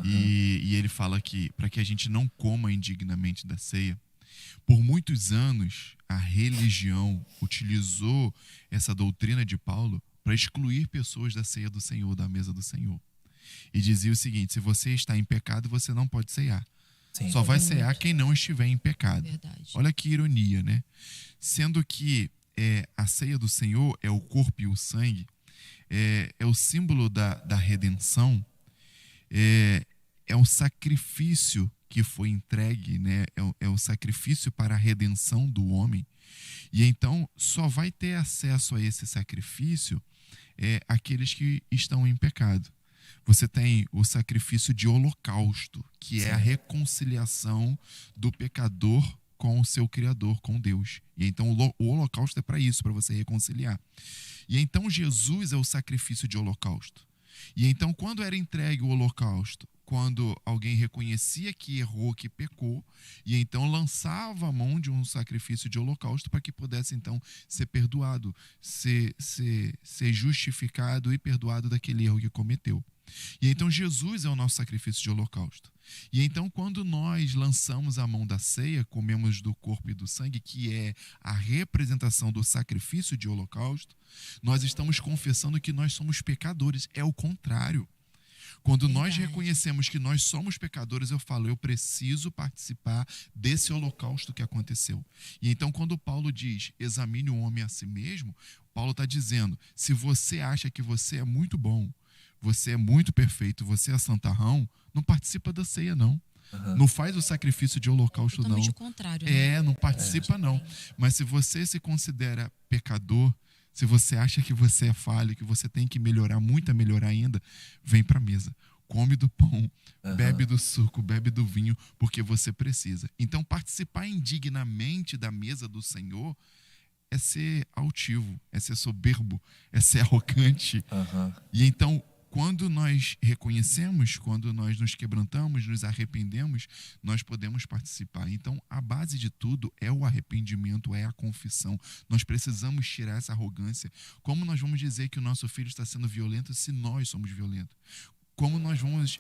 [SPEAKER 3] e ele fala que para que a gente não coma indignamente da ceia. Por muitos anos, a religião utilizou essa doutrina de Paulo para excluir pessoas da ceia do Senhor, da mesa do Senhor. E dizia o seguinte, se você está em pecado, você não pode ceiar.
[SPEAKER 1] Sim.
[SPEAKER 3] Só vai cear quem não estiver em pecado.
[SPEAKER 2] Verdade.
[SPEAKER 3] Olha que ironia, né? Sendo que a ceia do Senhor é o corpo e o sangue, é o símbolo da redenção, é o sacrifício que foi entregue, né? É o sacrifício para a redenção do homem. E então só vai ter acesso a esse sacrifício aqueles que estão em pecado. Você tem o sacrifício de holocausto, que é a reconciliação do pecador com o seu Criador, com Deus. E então o holocausto é para isso, para você reconciliar. E então Jesus é o sacrifício de holocausto. E então quando era entregue o holocausto, quando alguém reconhecia que errou, que pecou, e então lançava a mão de um sacrifício de holocausto para que pudesse então ser perdoado, ser justificado e perdoado daquele erro que cometeu. E então Jesus é o nosso sacrifício de holocausto. E então quando nós lançamos a mão da ceia, comemos do corpo e do sangue, que é a representação do sacrifício de holocausto, nós estamos confessando que nós somos pecadores. É o contrário. Quando nós reconhecemos que nós somos pecadores, eu falo, eu preciso participar desse holocausto que aconteceu. E então quando Paulo diz, examine o homem a si mesmo, Paulo está dizendo, se você acha que você é muito bom, você é muito perfeito, você é santarrão, não participa da ceia, não. Não faz o sacrifício de holocausto, não.
[SPEAKER 2] Totalmente o contrário, né?
[SPEAKER 3] Não participa, não. Mas se você se considera pecador, se você acha que você é falho, que você tem que melhorar, muito a melhorar ainda, vem para a mesa. Come do pão, bebe do suco, bebe do vinho, porque você precisa. Então, participar indignamente da mesa do Senhor é ser altivo, é ser soberbo, é ser arrogante. E então, quando nós reconhecemos, quando nós nos quebrantamos, nos arrependemos, nós podemos participar. Então, a base de tudo é o arrependimento, é a confissão. Nós precisamos tirar essa arrogância. Como nós vamos dizer que o nosso filho está sendo violento se nós somos violentos? Como nós vamos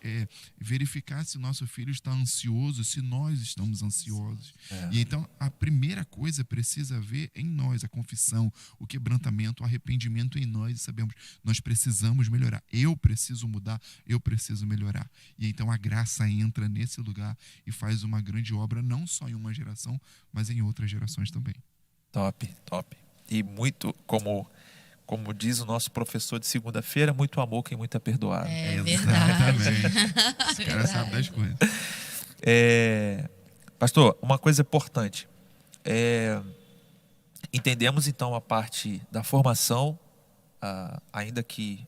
[SPEAKER 3] verificar se o nosso filho está ansioso, se nós estamos ansiosos. E então a primeira coisa precisa haver em nós, a confissão, o quebrantamento, o arrependimento em nós, e sabemos, nós precisamos melhorar. Eu preciso mudar, eu preciso melhorar. E então a graça entra nesse lugar e faz uma grande obra, não só em uma geração, mas em outras gerações também.
[SPEAKER 1] Top, top. E muito, como diz o nosso professor de segunda-feira, muito amor quem muito é perdoado.
[SPEAKER 2] É verdade.
[SPEAKER 3] Exatamente. Esse cara sabe das coisas.
[SPEAKER 1] Pastor, uma coisa importante. Entendemos então a parte da formação, ainda que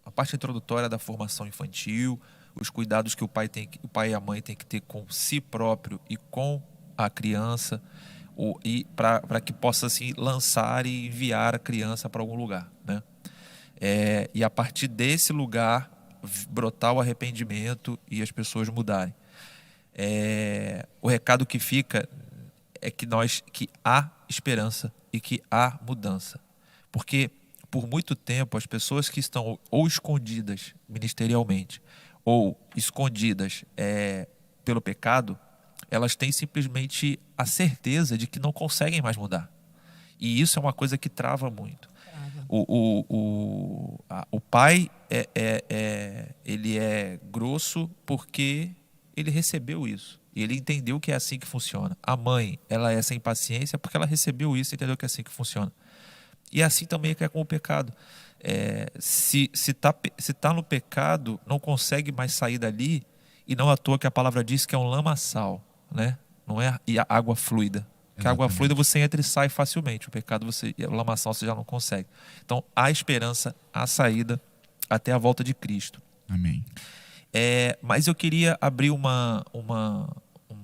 [SPEAKER 1] a parte introdutória da formação infantil, os cuidados que o pai e a mãe têm que ter com si próprio e com a criança, e para que possa assim lançar e enviar a criança para algum lugar, né? E a partir desse lugar brotar o arrependimento e as pessoas mudarem. O recado que fica é que há esperança e que há mudança, porque por muito tempo as pessoas que estão ou escondidas ministerialmente ou escondidas pelo pecado, elas têm simplesmente a certeza de que não conseguem mais mudar. E isso é uma coisa que trava muito. O pai ele é grosso porque ele recebeu isso. E ele entendeu que é assim que funciona. A mãe, ela é sem paciência porque ela recebeu isso e entendeu que é assim que funciona. E assim também é com o pecado. Se tá no pecado, não consegue mais sair dali, e não à toa que a palavra diz que é um lamaçal, né? Não é a água fluida. Porque a água fluida você entra e sai facilmente. O pecado, o lamaçal, você já não consegue. Então, há esperança, há saída até a volta de Cristo.
[SPEAKER 3] Amém.
[SPEAKER 1] Mas eu queria abrir um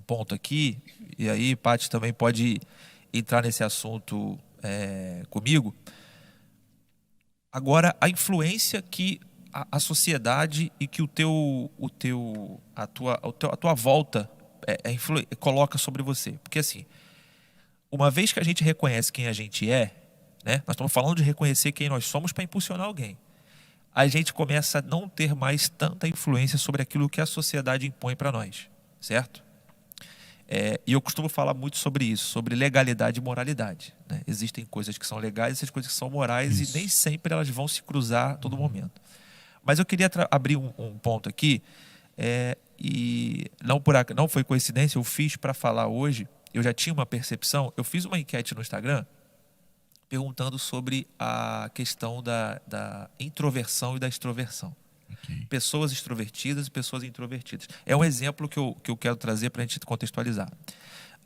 [SPEAKER 1] ponto aqui, e aí Paty também pode entrar nesse assunto comigo. Agora, a influência que a sociedade e que a tua volta coloca sobre você. Porque assim, uma vez que a gente reconhece quem a gente é, né? Nós estamos falando de reconhecer quem nós somos para impulsionar alguém. A gente começa a não ter mais tanta influência sobre aquilo que a sociedade impõe para nós, certo? E eu costumo falar muito sobre isso, sobre legalidade e moralidade, né? Existem coisas que são legais e essas coisas que são morais, e nem sempre elas vão se cruzar a todo momento. Mas eu queria abrir um ponto aqui, e não foi coincidência, eu fiz para falar hoje. Eu já tinha uma percepção, eu fiz uma enquete no Instagram perguntando sobre a questão da introversão e da extroversão.
[SPEAKER 3] Okay.
[SPEAKER 1] Pessoas extrovertidas e pessoas introvertidas. É um exemplo que eu quero trazer para a gente contextualizar.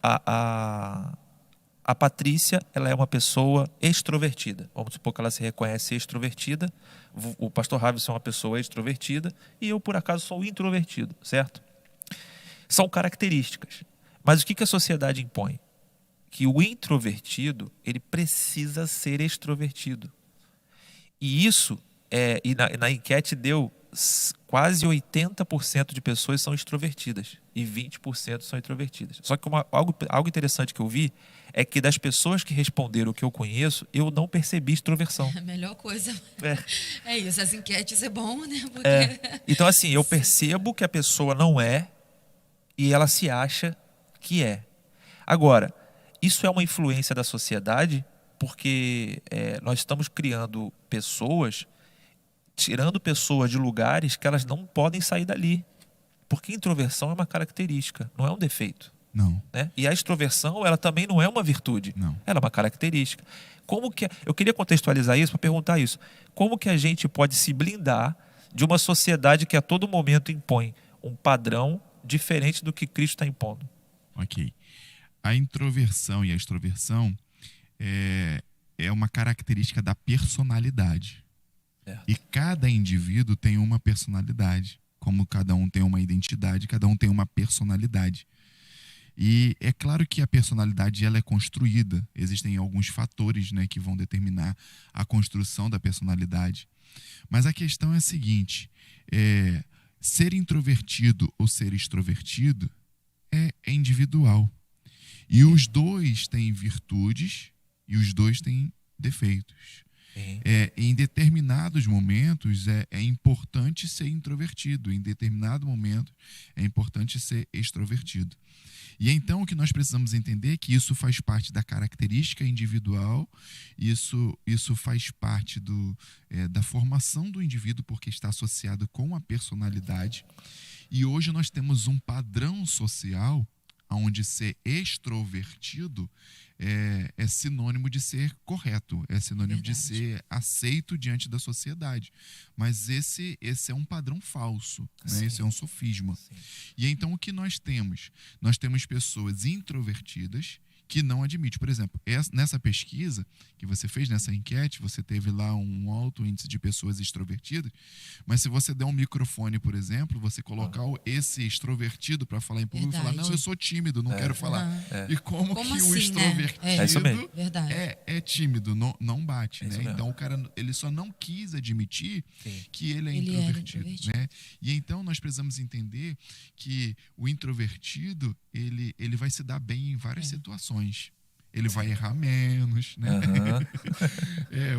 [SPEAKER 1] A Patrícia, ela é uma pessoa extrovertida. Vamos supor que ela se reconhece extrovertida. O pastor Ravison é uma pessoa extrovertida e eu, por acaso, sou introvertido, certo? São características. Mas o que a sociedade impõe? Que o introvertido, ele precisa ser extrovertido. E isso, na enquete deu quase 80% de pessoas são extrovertidas e 20% são introvertidas. Só que algo interessante que eu vi é que das pessoas que responderam o que eu conheço, eu não percebi extroversão.
[SPEAKER 2] A melhor coisa é isso, as enquetes é bom, né?
[SPEAKER 1] Então assim, eu percebo que a pessoa não é e ela se acha que é. Agora, isso é uma influência da sociedade, porque nós estamos criando pessoas, tirando pessoas de lugares que elas não podem sair dali. Porque introversão é uma característica, não é um defeito.
[SPEAKER 3] Não.
[SPEAKER 1] Né? E a extroversão, ela também não é uma virtude.
[SPEAKER 3] Não.
[SPEAKER 1] Ela é uma característica. Eu queria contextualizar isso para perguntar isso. Como que a gente pode se blindar de uma sociedade que a todo momento impõe um padrão diferente do que Cristo está impondo?
[SPEAKER 3] Ok. A introversão e a extroversão é uma característica da personalidade.
[SPEAKER 1] Certo.
[SPEAKER 3] E cada indivíduo tem uma personalidade. Como cada um tem uma identidade, cada um tem uma personalidade. E é claro que a personalidade ela é construída. Existem alguns fatores, né, que vão determinar a construção da personalidade. Mas a questão é a seguinte: ser introvertido ou ser extrovertido é individual. E os dois têm virtudes e os dois têm defeitos.
[SPEAKER 1] Sim.
[SPEAKER 3] Em determinados momentos é importante ser introvertido, em determinado momento é importante ser extrovertido. E então o que nós precisamos entender é que isso faz parte da característica individual, isso faz parte da formação do indivíduo, porque está associado com a personalidade. E hoje nós temos um padrão social onde ser extrovertido é sinônimo de ser correto, é sinônimo de ser aceito diante da sociedade. Mas esse é um padrão falso, né? Esse é um sofisma.
[SPEAKER 1] Sim.
[SPEAKER 3] E então o que nós temos? Nós temos pessoas introvertidas que não admitem. Por exemplo, nessa pesquisa que você fez, nessa enquete, você teve lá um alto índice de pessoas extrovertidas, mas se você der um microfone, por exemplo, você colocar esse extrovertido para falar em público e falar, não, eu sou tímido, não quero falar. E como que
[SPEAKER 2] assim,
[SPEAKER 3] o extrovertido
[SPEAKER 2] né?
[SPEAKER 1] isso mesmo.
[SPEAKER 3] é tímido, não bate, né?
[SPEAKER 1] mesmo.
[SPEAKER 3] Então o cara, ele só não quis admitir
[SPEAKER 1] Sim.
[SPEAKER 3] que ele é
[SPEAKER 2] Ele era
[SPEAKER 3] introvertido,
[SPEAKER 2] introvertido.
[SPEAKER 3] né? E então nós precisamos entender que o introvertido, ele vai se dar bem em várias situações. Ele vai errar menos, né?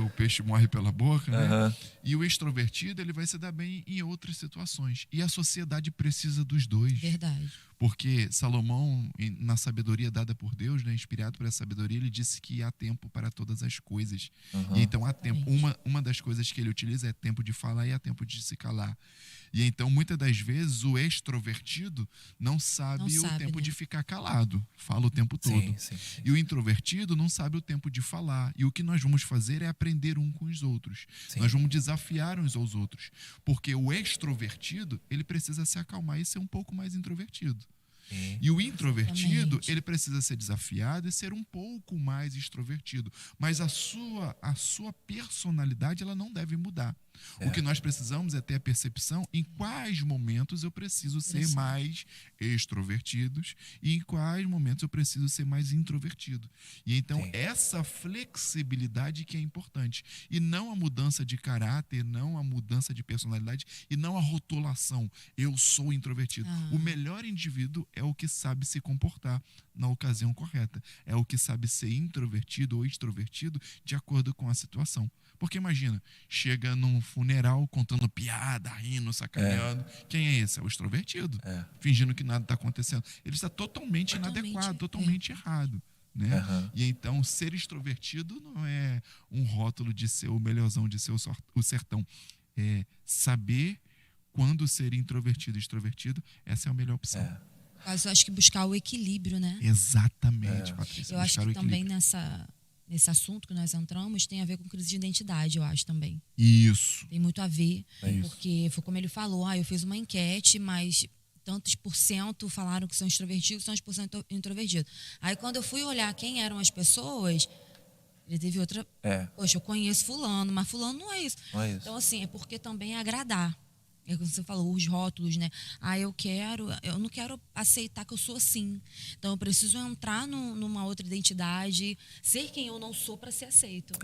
[SPEAKER 3] O peixe morre pela boca, né? E o extrovertido, ele vai se dar bem em outras situações. E a sociedade precisa dos dois.
[SPEAKER 2] Verdade.
[SPEAKER 3] Porque Salomão, na sabedoria dada por Deus, né, inspirado por essa sabedoria, ele disse que há tempo para todas as coisas. E então há tempo. Uma das coisas que ele utiliza é tempo de falar e há tempo de se calar. E então, muitas das vezes, o extrovertido não sabe o tempo,
[SPEAKER 2] né?
[SPEAKER 3] de ficar calado. Fala o tempo todo.
[SPEAKER 1] Sim.
[SPEAKER 3] E o introvertido não sabe o tempo de falar. E o que nós vamos fazer é aprender um com os outros.
[SPEAKER 1] Sim.
[SPEAKER 3] Nós vamos desafiar uns aos outros. Porque o extrovertido, ele precisa se acalmar e ser um pouco mais introvertido.
[SPEAKER 1] Sim.
[SPEAKER 3] E o introvertido,
[SPEAKER 2] Exatamente.
[SPEAKER 3] ele precisa ser desafiado e ser um pouco mais extrovertido. Mas a sua personalidade, ela não deve mudar. O que nós precisamos é ter a percepção em quais momentos eu preciso ser mais extrovertidos e em quais momentos eu preciso ser mais introvertido. E então, essa flexibilidade que é importante. E não a mudança de caráter, não a mudança de personalidade e não a rotulação. Eu sou introvertido. O melhor indivíduo é o que sabe se comportar na ocasião correta. É o que sabe ser introvertido ou extrovertido de acordo com a situação. Porque imagina, chega num funeral contando piada, rindo, sacaneando. Quem é esse? É o extrovertido. Fingindo que nada está acontecendo. Ele está totalmente inadequado, totalmente errado. Né? E então, ser extrovertido não é um rótulo de ser o melhorzão, de ser o sertão. É saber quando ser introvertido e extrovertido, essa é a melhor opção.
[SPEAKER 2] Mas eu acho que buscar o equilíbrio, né?
[SPEAKER 3] Exatamente, Patrícia.
[SPEAKER 2] Eu acho
[SPEAKER 3] buscar
[SPEAKER 2] que
[SPEAKER 3] o
[SPEAKER 2] também
[SPEAKER 3] equilíbrio.
[SPEAKER 2] nesse assunto que nós entramos tem a ver com crise de identidade, eu acho também.
[SPEAKER 3] Isso.
[SPEAKER 2] Tem muito a ver,
[SPEAKER 1] isso.
[SPEAKER 2] porque foi como ele falou, eu fiz uma enquete, mas tantos por cento falaram que são extrovertidos, tantos por cento introvertidos. Aí quando eu fui olhar quem eram as pessoas, ele teve outra... Poxa, eu conheço fulano, mas fulano não é isso.
[SPEAKER 1] Não é isso.
[SPEAKER 2] Então, assim, é porque também é agradar. É como você falou, os rótulos, né? Eu não quero aceitar que eu sou assim. Então, eu preciso entrar numa outra identidade, ser quem eu não sou para ser aceito.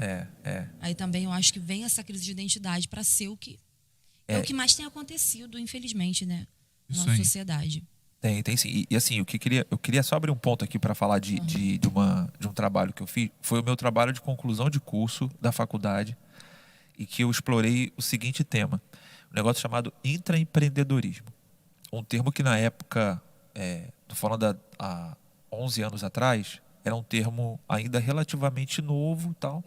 [SPEAKER 2] Aí também eu acho que vem essa crise de identidade para ser o que... É o que mais tem acontecido, infelizmente, né? Na
[SPEAKER 3] Isso
[SPEAKER 2] nossa
[SPEAKER 3] aí.
[SPEAKER 2] sociedade.
[SPEAKER 1] Tem sim. E assim, eu queria só abrir um ponto aqui para falar de um trabalho que eu fiz. Foi o meu trabalho de conclusão de curso da faculdade e que eu explorei o seguinte tema. Um negócio chamado intraempreendedorismo. Um termo que na época, estou falando há 11 anos atrás, era um termo ainda relativamente novo e tal.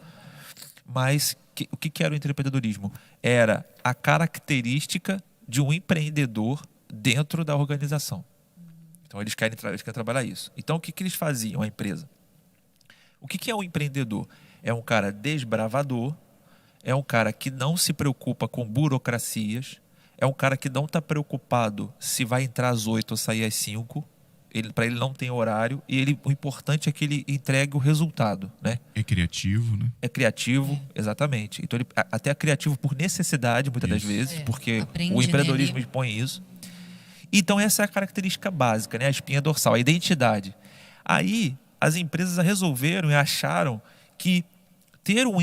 [SPEAKER 1] Mas o que era o intraempreendedorismo? Era a característica de um empreendedor dentro da organização. Então eles querem trabalhar isso. Então o que eles faziam, a empresa? O que é um empreendedor? É um cara desbravador, é um cara que não se preocupa com burocracias, é um cara que não está preocupado se vai entrar às 8 ou sair às 5, para ele não tem horário, e o importante é que ele entregue o resultado, né?
[SPEAKER 3] É criativo, né?
[SPEAKER 1] É criativo, exatamente. Então ele até é criativo por necessidade, muitas das vezes, porque
[SPEAKER 2] aprende,
[SPEAKER 1] o empreendedorismo
[SPEAKER 2] né?
[SPEAKER 1] impõe isso. Então essa é a característica básica, né? A espinha dorsal, a identidade. Aí as empresas resolveram e acharam que ter um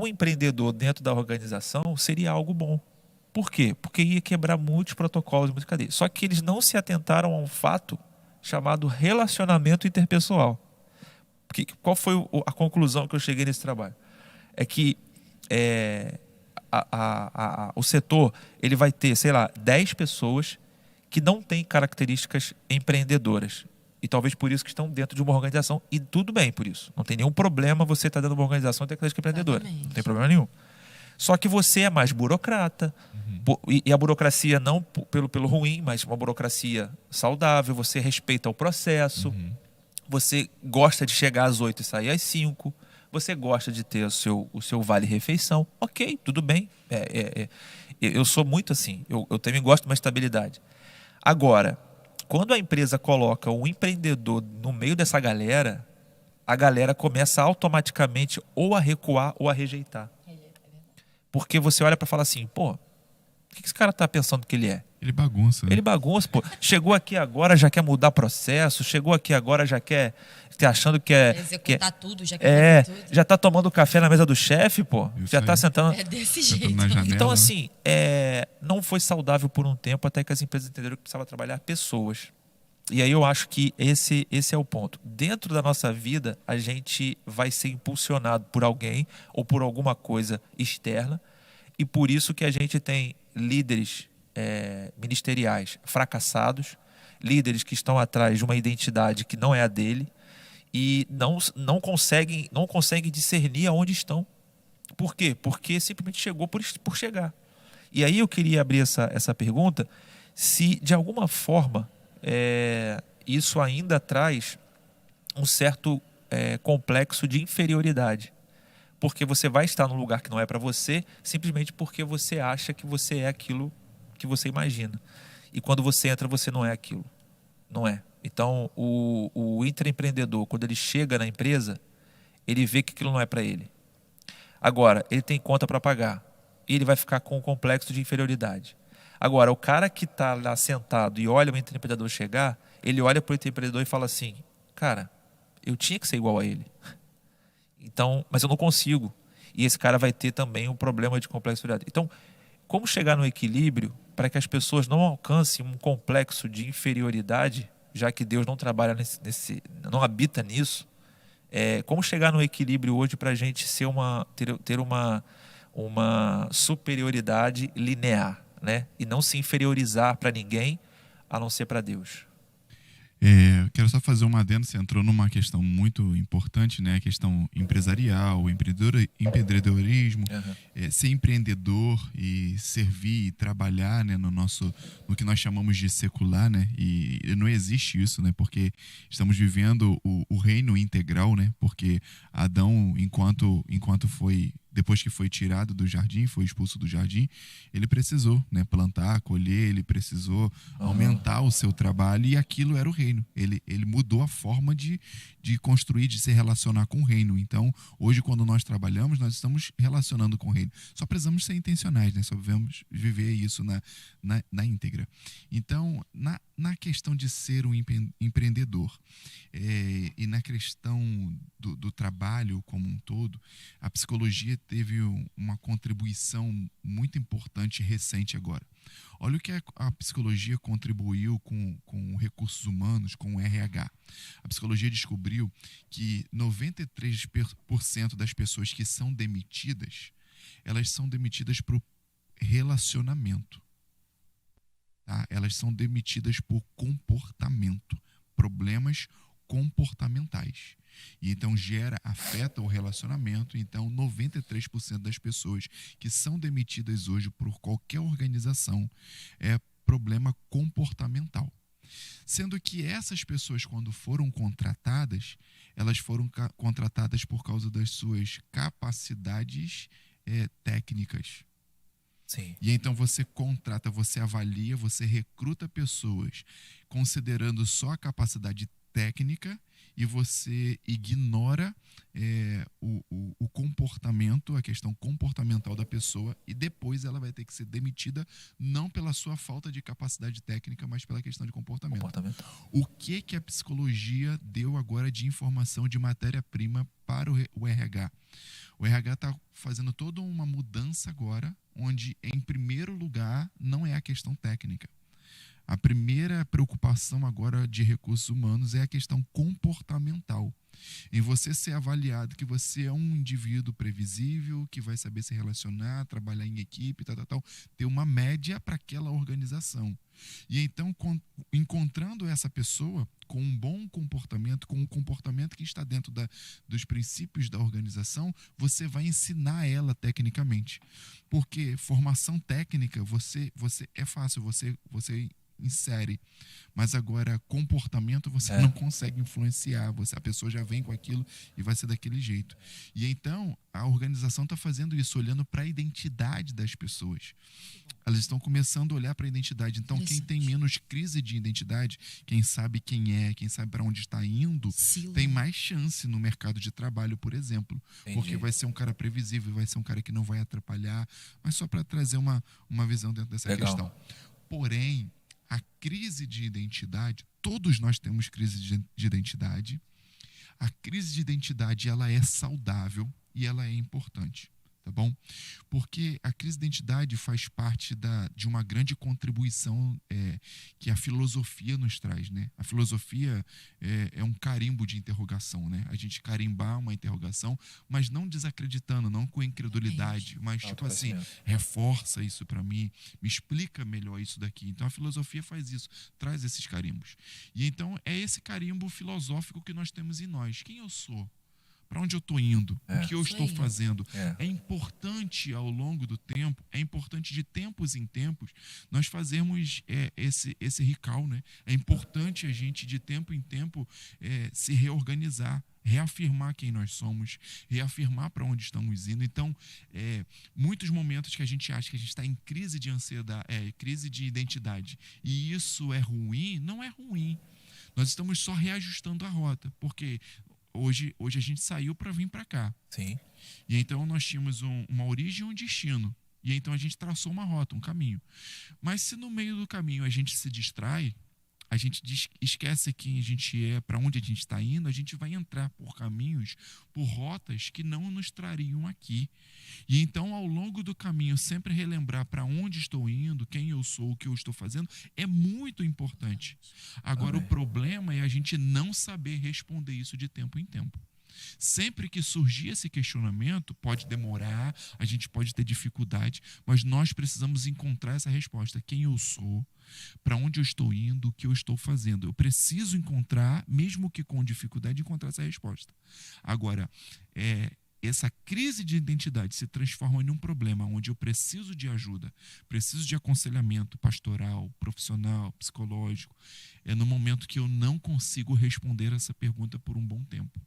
[SPEAKER 1] empreendedor dentro da organização seria algo bom. Por quê? Porque ia quebrar muitos protocolos, muitas cadeias. Só que eles não se atentaram a um fato chamado relacionamento interpessoal. Qual foi a conclusão que eu cheguei nesse trabalho? É que o setor ele vai ter, sei lá, 10 pessoas que não têm características empreendedoras. E talvez por isso que estão dentro de uma organização. E tudo bem por isso. Não tem nenhum problema você estar dentro de uma organização e ter característica empreendedora.
[SPEAKER 2] Exatamente.
[SPEAKER 1] Não tem problema nenhum. Só que você é mais burocrata. E a burocracia não pelo ruim, mas uma burocracia saudável. Você respeita o processo. Você gosta de chegar às 8 e sair às 5. Você gosta de ter o seu vale-refeição. Ok, tudo bem. Eu sou muito assim. Eu também gosto de uma estabilidade. Agora, quando a empresa coloca um empreendedor no meio dessa galera, a galera começa automaticamente ou a recuar ou a rejeitar. Porque você olha para falar assim, pô, o que esse cara tá pensando que ele é?
[SPEAKER 3] Ele bagunça, né?
[SPEAKER 1] Ele bagunça, pô. Chegou aqui agora, já quer mudar processo. Chegou aqui agora, já quer... Tá achando que é...
[SPEAKER 2] Executar tudo, já quer fazer tudo.
[SPEAKER 1] Já tá tomando café na mesa do chefe, pô.
[SPEAKER 3] Isso
[SPEAKER 1] Já tá
[SPEAKER 3] aí.
[SPEAKER 1] sentando...
[SPEAKER 2] É desse
[SPEAKER 3] Sentando
[SPEAKER 2] jeito.
[SPEAKER 3] na janela.
[SPEAKER 1] Então, assim, não foi saudável por um tempo até que as empresas entenderam que precisava trabalhar pessoas. E aí eu acho que esse é o ponto. Dentro da nossa vida, a gente vai ser impulsionado por alguém ou por alguma coisa externa. E por isso que a gente tem líderes ministeriais fracassados, líderes que estão atrás de uma identidade que não é a dele e não conseguem discernir aonde estão. Por quê? Porque simplesmente chegou por chegar. E aí eu queria abrir essa pergunta, se de alguma forma isso ainda traz um certo complexo de inferioridade. Porque você vai estar num lugar que não é para você, simplesmente porque você acha que você é aquilo que você imagina. E quando você entra, você não é aquilo. Não é. Então, o intraempreendedor, quando ele chega na empresa, ele vê que aquilo não é para ele. Agora, ele tem conta para pagar. E ele vai ficar com um complexo de inferioridade. Agora, o cara que está lá sentado e olha o intraempreendedor chegar, ele olha para o intraempreendedor e fala assim, cara, eu tinha que ser igual a ele. Então, mas eu não consigo. E esse cara vai ter também um problema de complexidade. Então, como chegar no equilíbrio para que as pessoas não alcancem um complexo de inferioridade, já que Deus não trabalha não habita nisso? Como chegar no equilíbrio hoje para a gente ter uma superioridade linear, né? E não se inferiorizar para ninguém, a não ser para Deus.
[SPEAKER 3] Quero só fazer uma adendo, você entrou numa questão muito importante, né? A questão empresarial, empreendedorismo, ser empreendedor e servir e trabalhar, né, no que nós chamamos de secular, né? E não existe isso, né? Porque estamos vivendo o reino integral, né? Porque Adão, enquanto foi... Depois que foi tirado do jardim, foi expulso do jardim, ele precisou, né, plantar, colher, ele precisou aumentar o seu trabalho, e aquilo era o reino. Ele mudou a forma de construir, de se relacionar com o reino. Então, hoje, quando nós trabalhamos, nós estamos relacionando com o reino. Só precisamos ser intencionais, né? Só devemos viver isso na íntegra. Então, na questão de ser um empreendedor e na questão do trabalho como um todo, a psicologia teve uma contribuição muito importante recente agora. Olha o que a psicologia contribuiu com recursos humanos, com o RH. A psicologia descobriu que 93% das pessoas que são demitidas, elas são demitidas por relacionamento. Tá? Elas são demitidas por comportamento, problemas comportamentais. E então afeta o relacionamento. Então 93% das pessoas que são demitidas hoje por qualquer organização é problema comportamental. Sendo que essas pessoas, quando foram contratadas, elas foram contratadas por causa das suas capacidades técnicas.
[SPEAKER 1] Sim.
[SPEAKER 3] E então você contrata, você avalia, você recruta pessoas considerando só a capacidade técnica, e você ignora o comportamento, a questão comportamental da pessoa, e depois ela vai ter que ser demitida não pela sua falta de capacidade técnica, mas pela questão de comportamento. O que a psicologia deu agora de informação, de matéria-prima para o RH? O RH está fazendo toda uma mudança agora, onde, em primeiro lugar, não é a questão técnica. A primeira preocupação agora de recursos humanos é a questão comportamental. em você ser avaliado que você é um indivíduo previsível, que vai saber se relacionar, trabalhar em equipe, tal, ter uma média para aquela organização. E então, encontrando essa pessoa com um bom comportamento, com um comportamento que está dentro dos princípios da organização, você vai ensinar ela tecnicamente. Porque formação técnica, você é fácil, você insere, mas agora comportamento você não consegue influenciar, a pessoa já vem com aquilo e vai ser daquele jeito. E então a organização está fazendo isso, olhando para a identidade das pessoas. Elas estão começando a olhar para a identidade. Então quem tem menos crise de identidade, quem sabe quem é, quem sabe para onde está indo, tem mais chance no mercado de trabalho, por exemplo.
[SPEAKER 1] Entendi.
[SPEAKER 3] Porque vai ser um cara previsível, vai ser um cara que não vai atrapalhar, mas só para trazer uma visão dentro dessa questão. Porém, a crise de identidade, todos nós temos crise de identidade. A crise de identidade, ela é saudável e ela é importante, tá bom? Porque a crise de identidade faz parte de uma grande contribuição que a filosofia nos traz, né? A filosofia é um carimbo de interrogação, né? A gente carimbar uma interrogação, mas não desacreditando, não com incredulidade, mas tipo assim, reforça isso para mim, me explica melhor isso daqui. Então a filosofia faz isso, traz esses carimbos. E então é esse carimbo filosófico que nós temos em nós. Quem eu sou? Para onde eu estou indo? O que eu estou fazendo? É importante ao longo do tempo, é importante de tempos em tempos, nós fazermos esse recall, né? É importante a gente, de tempo em tempo, se reorganizar, reafirmar quem nós somos, reafirmar para onde estamos indo. Então, muitos momentos que a gente acha que a gente está em crise de ansiedade, crise de identidade, e isso é ruim, não é ruim. Nós estamos só reajustando a rota, porque hoje a gente saiu para vir para cá.
[SPEAKER 1] Sim.
[SPEAKER 3] E então nós tínhamos uma origem e um destino. E então a gente traçou uma rota, um caminho. Mas se no meio do caminho a gente se distrai, a gente esquece quem a gente é, para onde a gente está indo, a gente vai entrar por caminhos, por rotas que não nos trariam aqui. E então, ao longo do caminho, sempre relembrar para onde estou indo, quem eu sou, o que eu estou fazendo, é muito importante. Agora, o problema é a gente não saber responder isso de tempo em tempo. Sempre que surgir esse questionamento, pode demorar, a gente pode ter dificuldade, mas nós precisamos encontrar essa resposta. Quem eu sou, para onde eu estou indo, o que eu estou fazendo. Eu preciso encontrar, mesmo que com dificuldade, encontrar essa resposta. Agora, essa crise de identidade se transforma em um problema onde eu preciso de ajuda, preciso de aconselhamento pastoral, profissional, psicológico. É no momento que eu não consigo responder essa pergunta por um bom tempo.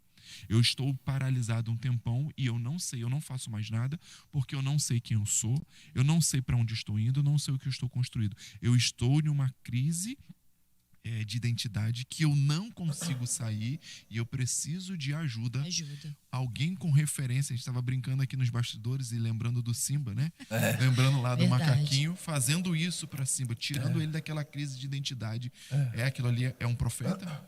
[SPEAKER 3] Eu estou paralisado um tempão e eu não sei, eu não faço mais nada porque eu não sei quem eu sou, eu não sei para onde estou indo, eu não sei o que eu estou construindo. Eu estou em uma crise de identidade que eu não consigo sair e eu preciso de ajuda. Alguém com referência. A gente estava brincando aqui nos bastidores e lembrando do Simba, né? Lembrando lá do macaquinho, fazendo isso para Simba, tirando ele daquela crise de identidade. Aquilo ali é um profeta,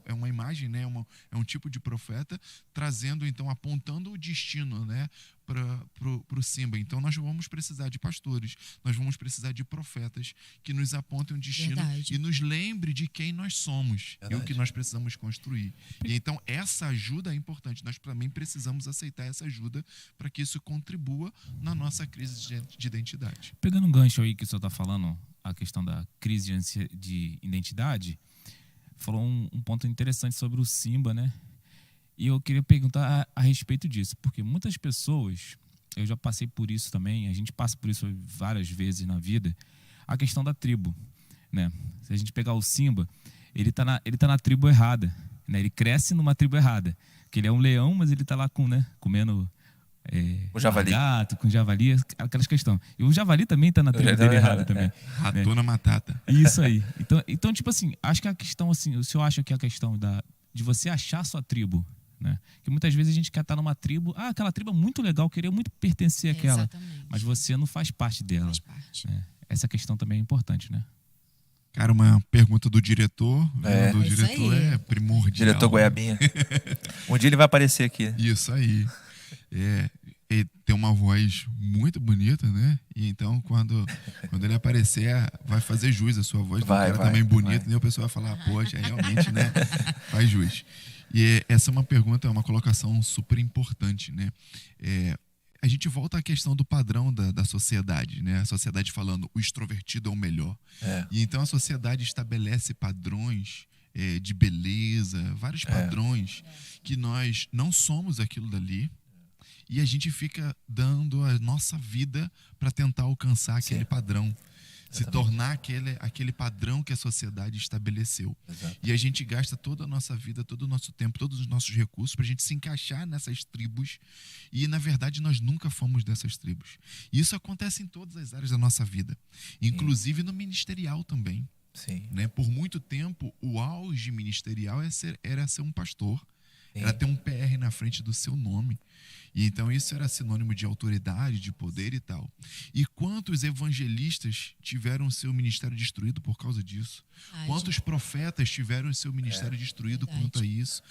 [SPEAKER 3] é uma imagem, né? É um tipo de profeta, trazendo, então, apontando o destino, né? Para o Simba. Então nós vamos precisar de pastores, nós vamos precisar de profetas que nos apontem um destino e nos lembre de quem nós somos e o que nós precisamos construir. E então essa ajuda é importante, nós também precisamos aceitar essa ajuda para que isso contribua na nossa crise de identidade.
[SPEAKER 4] Pegando um gancho aí que o senhor está falando, a questão da crise de identidade, falou um ponto interessante sobre o Simba, né? E eu queria perguntar a respeito disso, porque muitas pessoas, eu já passei por isso também, a gente passa por isso várias vezes na vida, a questão da tribo, né? Se a gente pegar o Simba, ele tá na tribo errada, né? Ele cresce numa tribo errada, que ele é um leão, mas ele tá lá comendo
[SPEAKER 1] o javali.
[SPEAKER 4] Gato, com javali, aquelas questões. E o javali também tá na tribo dele errada também.
[SPEAKER 3] Ratona matata.
[SPEAKER 4] Isso aí. Então, tipo assim, acho que a questão, assim, o senhor acha que a questão de você achar sua tribo, né? Que muitas vezes a gente quer estar numa tribo, aquela tribo é muito legal, queria muito pertencer àquela, mas você não faz parte dela. Né? Essa questão também é importante, né?
[SPEAKER 3] Cara, uma pergunta do diretor. Do diretor é primordial.
[SPEAKER 1] Diretor Goiabinha. Um dia ele vai aparecer aqui.
[SPEAKER 3] Isso aí. ele tem uma voz muito bonita, né? E então, quando ele aparecer, vai fazer jus à sua voz.
[SPEAKER 1] Vai,
[SPEAKER 3] um cara
[SPEAKER 1] vai,
[SPEAKER 3] também bonito,
[SPEAKER 1] vai.
[SPEAKER 3] né? O pessoal vai falar, poxa, realmente, né? Faz jus. E essa é uma pergunta, é uma colocação super importante, né? A gente volta à questão do padrão da sociedade, né? A sociedade falando, o extrovertido é o melhor. E então a sociedade estabelece padrões de beleza, vários padrões que nós não somos aquilo dali. E a gente fica dando a nossa vida para tentar alcançar aquele padrão. Se tornar aquele padrão que a sociedade estabeleceu.
[SPEAKER 1] Exato.
[SPEAKER 3] E a gente gasta toda a nossa vida, todo o nosso tempo, todos os nossos recursos para a gente se encaixar nessas tribos. E, na verdade, nós nunca fomos dessas tribos. E isso acontece em todas as áreas da nossa vida. Inclusive no ministerial também.
[SPEAKER 1] Sim.
[SPEAKER 3] Né? Por muito tempo, o auge ministerial era ser um pastor. Era ter um PR na frente do seu nome. E então isso era sinônimo de autoridade, de poder e tal. E quantos evangelistas tiveram seu ministério destruído por causa disso? Quantos profetas tiveram seu ministério destruído quanto a isso?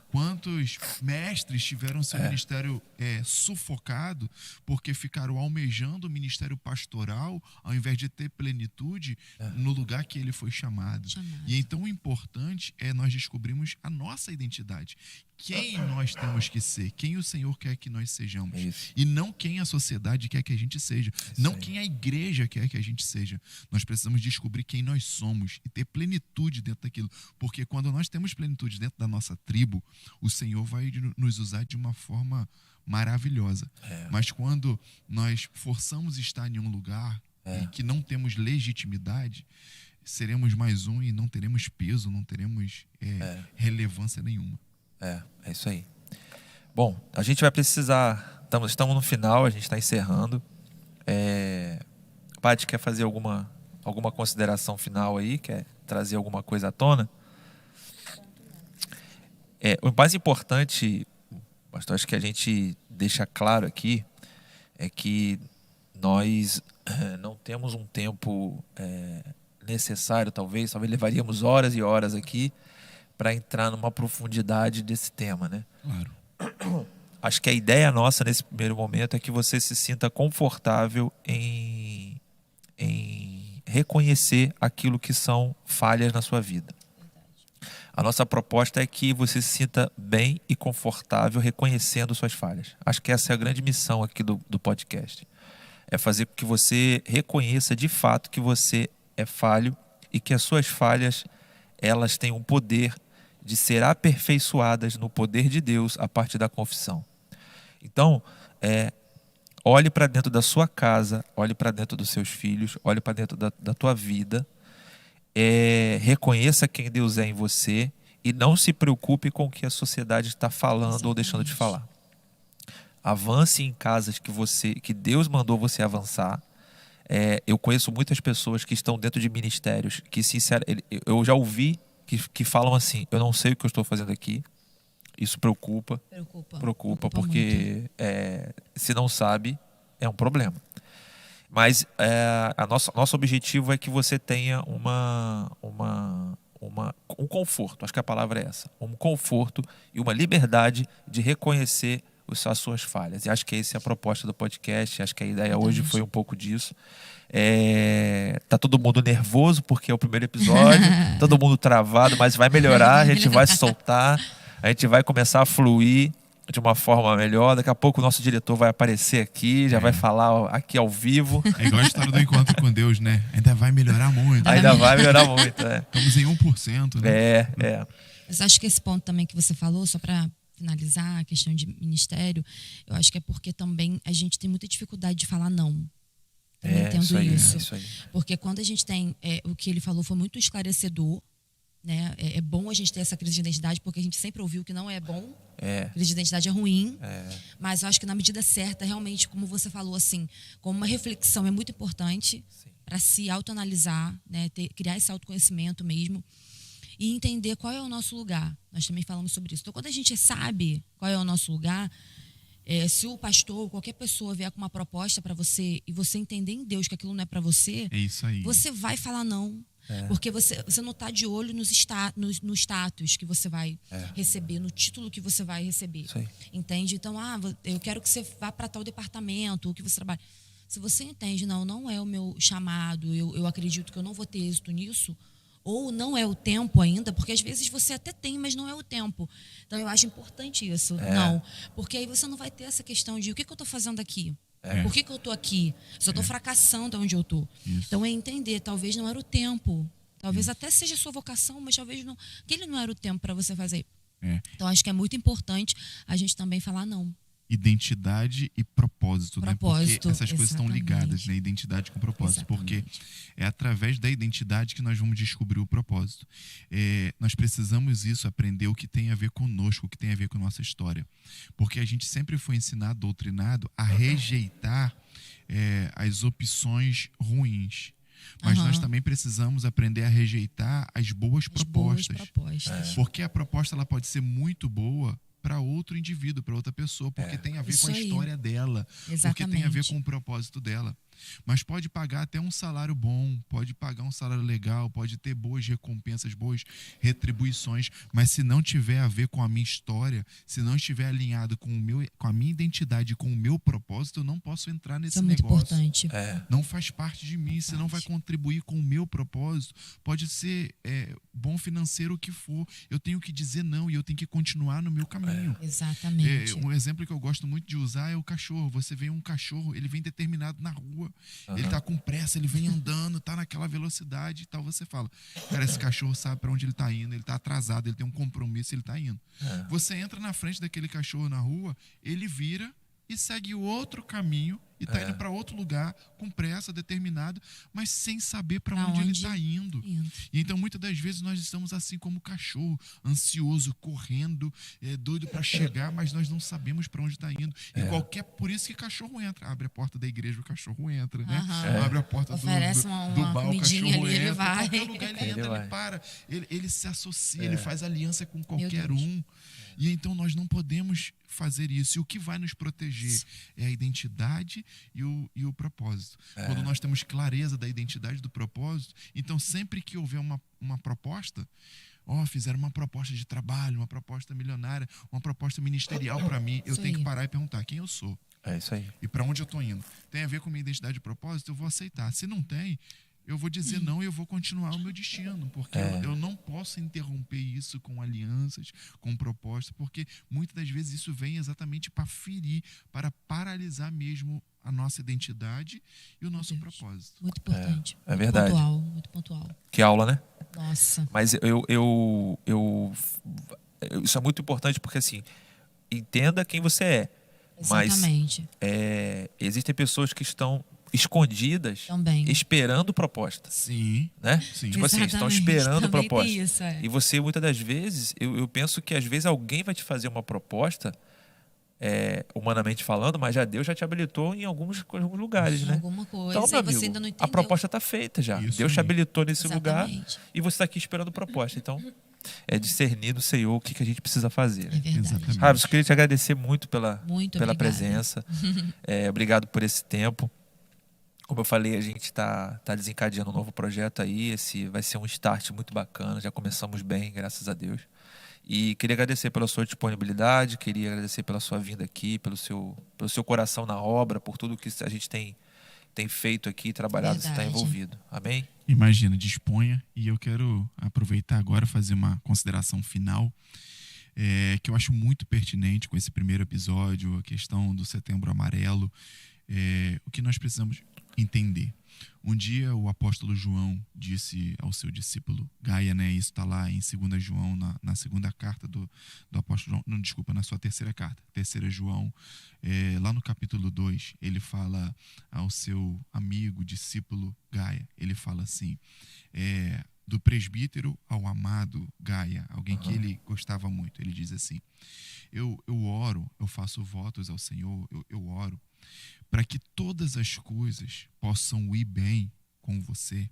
[SPEAKER 3] Quantos mestres tiveram seu ministério sufocado porque ficaram almejando o ministério pastoral ao invés de ter plenitude no lugar que ele foi chamado. E então o importante é nós descobrirmos a nossa identidade. Quem nós temos que ser, quem o Senhor quer que nós sejamos. E não quem a sociedade quer que a gente seja. Não quem a igreja quer que a gente seja. Nós precisamos descobrir quem nós somos e ter plenitude dentro daquilo. Porque quando nós temos plenitude dentro da nossa tribo, o Senhor vai nos usar de uma forma maravilhosa. Mas quando nós forçamos estar em um lugar e que não temos legitimidade, seremos mais um e não teremos peso, não teremos relevância nenhuma.
[SPEAKER 1] É isso aí. Bom, a gente vai precisar... Estamos no final, a gente está encerrando. Paty, quer fazer alguma consideração final aí? Quer trazer alguma coisa à tona? O mais importante, pastor, acho que a gente deixa claro aqui, é que nós não temos um tempo necessário, talvez levaríamos horas e horas aqui para entrar numa profundidade desse tema, né?
[SPEAKER 3] Claro.
[SPEAKER 1] Acho que a ideia nossa nesse primeiro momento é que você se sinta confortável em reconhecer aquilo que são falhas na sua vida. A nossa proposta é que você se sinta bem e confortável reconhecendo suas falhas. Acho que essa é a grande missão aqui do podcast. É fazer com que você reconheça de fato que você é falho e que as suas falhas, elas têm um poder de ser aperfeiçoadas no poder de Deus a partir da confissão. Então, olhe para dentro da sua casa, olhe para dentro dos seus filhos, olhe para dentro da tua vida, reconheça quem Deus é em você e não se preocupe com o que a sociedade está falando ou deixando de falar. Avance em casas que Deus mandou você avançar. Eu conheço muitas pessoas que estão dentro de ministérios que, sinceramente, eu já ouvi que falam assim, eu não sei o que eu estou fazendo aqui. Isso preocupa porque se não sabe, é um problema. Mas nosso objetivo é que você tenha um conforto, acho que a palavra é essa, um conforto e uma liberdade de reconhecer as suas falhas. E acho que essa é a proposta do podcast, acho que a ideia hoje foi um pouco disso. Tá todo mundo nervoso porque é o primeiro episódio, todo mundo travado, mas vai melhorar, a gente vai se soltar, a gente vai começar a fluir de uma forma melhor. Daqui a pouco o nosso diretor vai aparecer aqui, já vai falar aqui ao vivo.
[SPEAKER 3] É igual a história do encontro com Deus, né? Ainda vai melhorar muito.
[SPEAKER 1] Ainda vai melhorar muito.
[SPEAKER 3] Estamos em 1%, né?
[SPEAKER 2] Mas acho que esse ponto também que você falou, só para finalizar a questão de ministério, eu acho que é porque também a gente tem muita dificuldade de falar não. Eu entendo isso. Porque quando a gente tem, o que ele falou foi muito esclarecedor, né? É bom a gente ter essa crise de identidade, porque a gente sempre ouviu que não é bom. Crise de identidade é ruim. Mas eu acho que na medida certa, realmente, como você falou, assim, como uma reflexão é muito importante para se autoanalisar, né? Criar esse autoconhecimento mesmo e entender qual é o nosso lugar. Nós também falamos sobre isso. Então, quando a gente sabe qual é o nosso lugar, se o pastor ou qualquer pessoa vier com uma proposta para você e você entender em Deus que aquilo não é para você,
[SPEAKER 3] é isso aí.
[SPEAKER 2] você vai falar não. Porque você não está de olho no status que você vai receber, no título que você vai receber.
[SPEAKER 1] Isso aí.
[SPEAKER 2] Entende? Então, eu quero que você vá para tal departamento, ou que você trabalhe. Se você entende, não é o meu chamado, eu acredito que eu não vou ter êxito nisso, ou não é o tempo ainda, porque às vezes você até tem, mas não é o tempo. Então, eu acho importante isso. Não, porque aí você não vai ter essa questão de o que eu estou fazendo aqui? Por que eu estou aqui? Se eu estou fracassando onde eu estou. Então, é entender, talvez não era o tempo. Talvez até seja a sua vocação, mas talvez não. Aquele não era o tempo para você fazer. Então, acho que é muito importante a gente também falar não.
[SPEAKER 3] Identidade e propósito, né? Porque essas coisas estão ligadas, né? Identidade com propósito.
[SPEAKER 2] Exatamente.
[SPEAKER 3] Porque é através da identidade que nós vamos descobrir o propósito. Nós precisamos aprender o que tem a ver conosco, o que tem a ver com a nossa história. Porque a gente sempre foi ensinado, doutrinado, a rejeitar as opções ruins. Mas nós também precisamos aprender a rejeitar as boas propostas. Porque a proposta ela pode ser muito boa para outro indivíduo, para outra pessoa, porque tem a ver com a história dela, porque tem a ver com o propósito dela. Mas pode pagar até um salário bom, pode pagar um salário legal, pode ter boas recompensas, boas retribuições, mas se não tiver a ver com a minha história, se não estiver alinhado com a minha identidade, com o meu propósito, eu não posso entrar nesse negócio.
[SPEAKER 2] Muito importante.
[SPEAKER 3] Não faz parte de mim, se não vai contribuir com o meu propósito, pode ser bom financeiro o que for, eu tenho que dizer não e eu tenho que continuar no meu caminho.
[SPEAKER 2] Exatamente.
[SPEAKER 3] Um exemplo que eu gosto muito de usar é o cachorro. Você vê um cachorro, ele vem determinado na rua, ele tá com pressa, ele vem andando, tá naquela velocidade e tal. Você fala, cara, esse cachorro sabe para onde ele tá indo, ele tá atrasado, ele tem um compromisso, ele tá indo. Você entra na frente daquele cachorro na rua, ele vira e segue o outro caminho e tá indo para outro lugar com pressa, determinado, mas sem saber para onde ele tá indo. E então muitas das vezes nós estamos assim como cachorro, ansioso, correndo, doido para chegar, mas nós não sabemos para onde tá indo. E por isso que cachorro entra, abre a porta da igreja, o cachorro entra, né? Abre a porta do bar, o cachorro
[SPEAKER 2] ali,
[SPEAKER 3] entra,
[SPEAKER 2] ele vai.
[SPEAKER 3] qualquer lugar ele entra, ele para, ele se associa, ele faz aliança com qualquer um. E então nós não podemos fazer isso. E o que vai nos proteger é a identidade e o propósito. Quando nós temos clareza da identidade e do propósito, então sempre que houver uma proposta, fizeram uma proposta de trabalho, uma proposta milionária, uma proposta ministerial para mim, eu tenho que parar e perguntar quem eu sou.
[SPEAKER 1] É isso aí.
[SPEAKER 3] E para onde eu estou indo. Tem a ver com minha identidade e propósito, eu vou aceitar. Se não tem, eu vou dizer não e eu vou continuar o meu destino, porque eu não posso interromper isso com alianças, com propostas, porque muitas das vezes isso vem exatamente para ferir, para paralisar mesmo a nossa identidade e o nosso propósito.
[SPEAKER 2] Muito importante.
[SPEAKER 1] É verdade.
[SPEAKER 2] Muito pontual.
[SPEAKER 1] Que aula, né?
[SPEAKER 2] Nossa.
[SPEAKER 1] Mas isso é muito importante porque, assim, entenda quem você é.
[SPEAKER 2] Exatamente.
[SPEAKER 1] Mas existem pessoas que estão escondidas,
[SPEAKER 2] também,
[SPEAKER 1] esperando proposta.
[SPEAKER 3] Sim.
[SPEAKER 1] Né?
[SPEAKER 3] Sim.
[SPEAKER 1] Tipo assim, estão esperando
[SPEAKER 2] também
[SPEAKER 1] proposta.
[SPEAKER 2] tem isso,
[SPEAKER 1] E você, muitas das vezes, eu penso que às vezes alguém vai te fazer uma proposta, humanamente falando, mas Deus já te habilitou em alguns lugares, né?
[SPEAKER 2] Alguma coisa,
[SPEAKER 1] então, meu amigo,
[SPEAKER 2] você ainda não entendeu.
[SPEAKER 1] A proposta está feita já.
[SPEAKER 3] Isso
[SPEAKER 1] Deus te habilitou nesse
[SPEAKER 2] Exatamente.
[SPEAKER 1] lugar e você está aqui esperando proposta. Então, é discernir do Senhor o que a gente precisa fazer.
[SPEAKER 2] É verdade.
[SPEAKER 3] Exatamente.
[SPEAKER 1] Rabs, eu queria te agradecer muito pela
[SPEAKER 2] obrigada.
[SPEAKER 1] presença. Obrigado por esse tempo. Como eu falei, a gente está desencadeando um novo projeto aí. Esse vai ser um start muito bacana. Já começamos bem, graças a Deus. E queria agradecer pela sua disponibilidade, queria agradecer pela sua vinda aqui, pelo seu coração na obra, por tudo que a gente tem feito aqui, trabalhado, você está envolvido. Amém?
[SPEAKER 3] Imagina, disponha. E eu quero aproveitar agora e fazer uma consideração final, que eu acho muito pertinente com esse primeiro episódio, a questão do Setembro Amarelo. O que nós precisamos entender. Um dia o apóstolo João disse ao seu discípulo Gaia, né? Isso está lá em 2 João, na segunda carta do apóstolo João, não, desculpa, na sua terceira carta, 3 João, lá no capítulo 2, ele fala ao seu amigo, discípulo Gaia, ele fala assim, do presbítero ao amado Gaia, alguém que ele gostava muito, ele diz assim, eu oro, eu faço votos ao Senhor, eu oro, para que todas as coisas possam ir bem com você,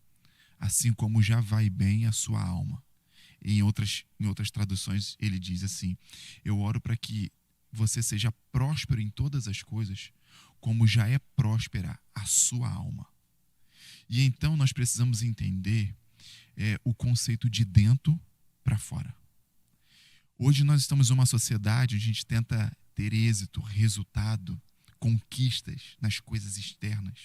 [SPEAKER 3] assim como já vai bem a sua alma. Em outras traduções, ele diz assim, eu oro para que você seja próspero em todas as coisas, como já é próspera a sua alma. E então nós precisamos entender o conceito de dentro para fora. Hoje nós estamos em uma sociedade onde a gente tenta ter êxito, resultado, conquistas nas coisas externas.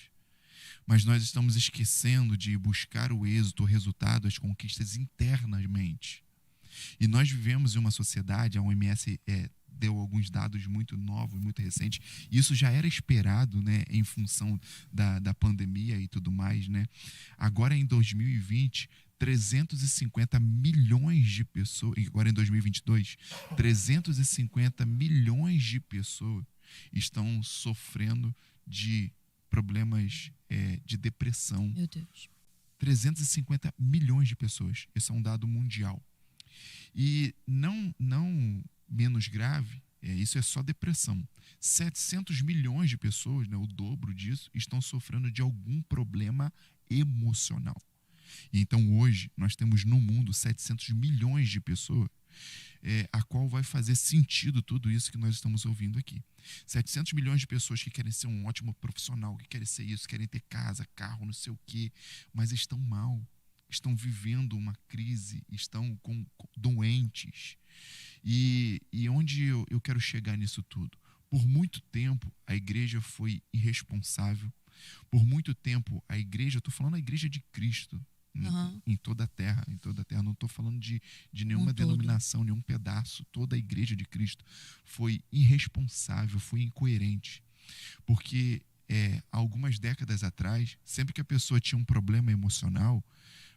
[SPEAKER 3] Mas nós estamos esquecendo de buscar o êxito, o resultado, as conquistas internamente. E nós vivemos em uma sociedade, a OMS deu alguns dados muito novos, muito recentes. Isso já era esperado, né, em função da pandemia e tudo mais, né? Agora, em 2020, 350 milhões de pessoas, agora em 2022, 350 milhões de pessoas estão sofrendo de problemas de depressão.
[SPEAKER 2] Meu Deus.
[SPEAKER 3] 350 milhões de pessoas. Esse é um dado mundial. E não menos grave, isso é só depressão. 700 milhões de pessoas, né, o dobro disso, estão sofrendo de algum problema emocional. E então hoje nós temos no mundo 700 milhões de pessoas a qual vai fazer sentido tudo isso que nós estamos ouvindo aqui. 700 milhões de pessoas que querem ser um ótimo profissional, que querem ser isso, querem ter casa, carro, não sei o quê, mas estão mal, estão vivendo uma crise, estão doentes. E onde eu quero chegar nisso tudo? Por muito tempo, a igreja foi irresponsável. Por muito tempo, a igreja, eu estou falando a igreja de Cristo, em toda a terra, não estou falando de nenhuma denominação, nenhum pedaço. Toda a igreja de Cristo foi irresponsável, foi incoerente. Porque algumas décadas atrás, sempre que a pessoa tinha um problema emocional,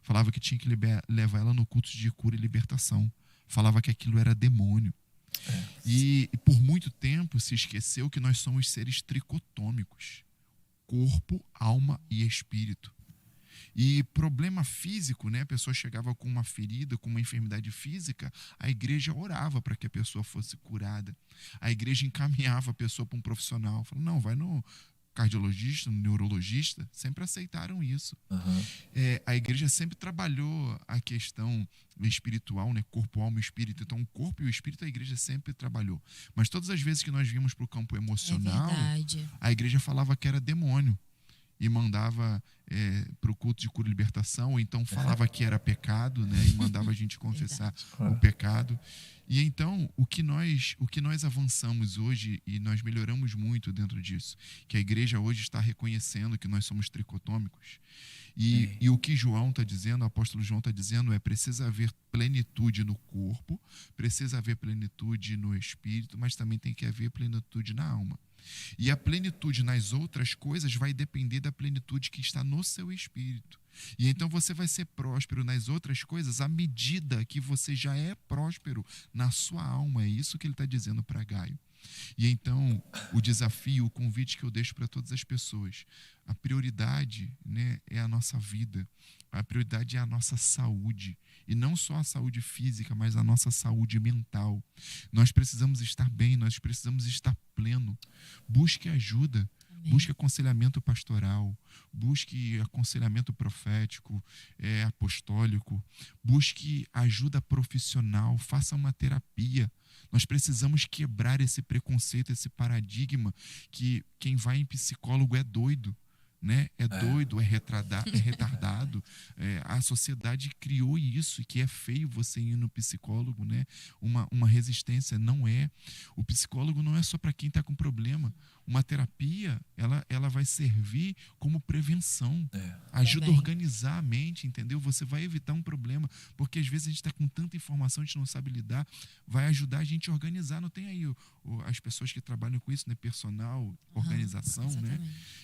[SPEAKER 3] falava que tinha que levar ela no culto de cura e libertação. Falava que aquilo era demônio. E por muito tempo se esqueceu que nós somos seres tricotômicos: corpo, alma e espírito. E problema físico, né? A pessoa chegava com uma ferida, com uma enfermidade física, a igreja orava para que a pessoa fosse curada. A igreja encaminhava a pessoa para um profissional. Falou, não, vai no cardiologista, no neurologista. Sempre aceitaram isso. A igreja sempre trabalhou a questão espiritual, né? Corpo, alma e espírito. Então, o corpo e o espírito a igreja sempre trabalhou. Mas todas as vezes que nós vimos para o campo emocional, a igreja falava que era demônio e mandava para o culto de cura e libertação, ou então falava que era pecado, né, e mandava a gente confessar o pecado. E então, o que nós avançamos hoje, e nós melhoramos muito dentro disso, que a igreja hoje está reconhecendo que nós somos tricotômicos. E o que João está dizendo, o apóstolo João está dizendo, precisa haver plenitude no corpo, precisa haver plenitude no espírito, mas também tem que haver plenitude na alma. E a plenitude nas outras coisas vai depender da plenitude que está no seu espírito. E então você vai ser próspero nas outras coisas à medida que você já é próspero na sua alma. É isso que ele está dizendo para Gaio. E então o desafio, o convite que eu deixo para todas as pessoas: a prioridade, né, é a nossa vida, a prioridade é a nossa saúde, e não só a saúde física, mas a nossa saúde mental. Nós precisamos estar bem, nós precisamos estar pleno. Busque ajuda. Busque aconselhamento pastoral, busque aconselhamento profético, apostólico, busque ajuda profissional, faça uma terapia. Nós precisamos quebrar esse preconceito, esse paradigma que quem vai em psicólogo é doido, né? É doido, é retardado. A sociedade criou isso, que é feio você ir no psicólogo, né? Uma resistência. Não é. O psicólogo não é só para quem está com problema. Uma terapia, ela vai servir como prevenção. Ajuda a organizar a mente, entendeu? Você vai evitar um problema, porque às vezes a gente está com tanta informação, a gente não sabe lidar. Vai ajudar a gente a organizar. Não tem aí as pessoas que trabalham com isso, né? Personal, organização, né?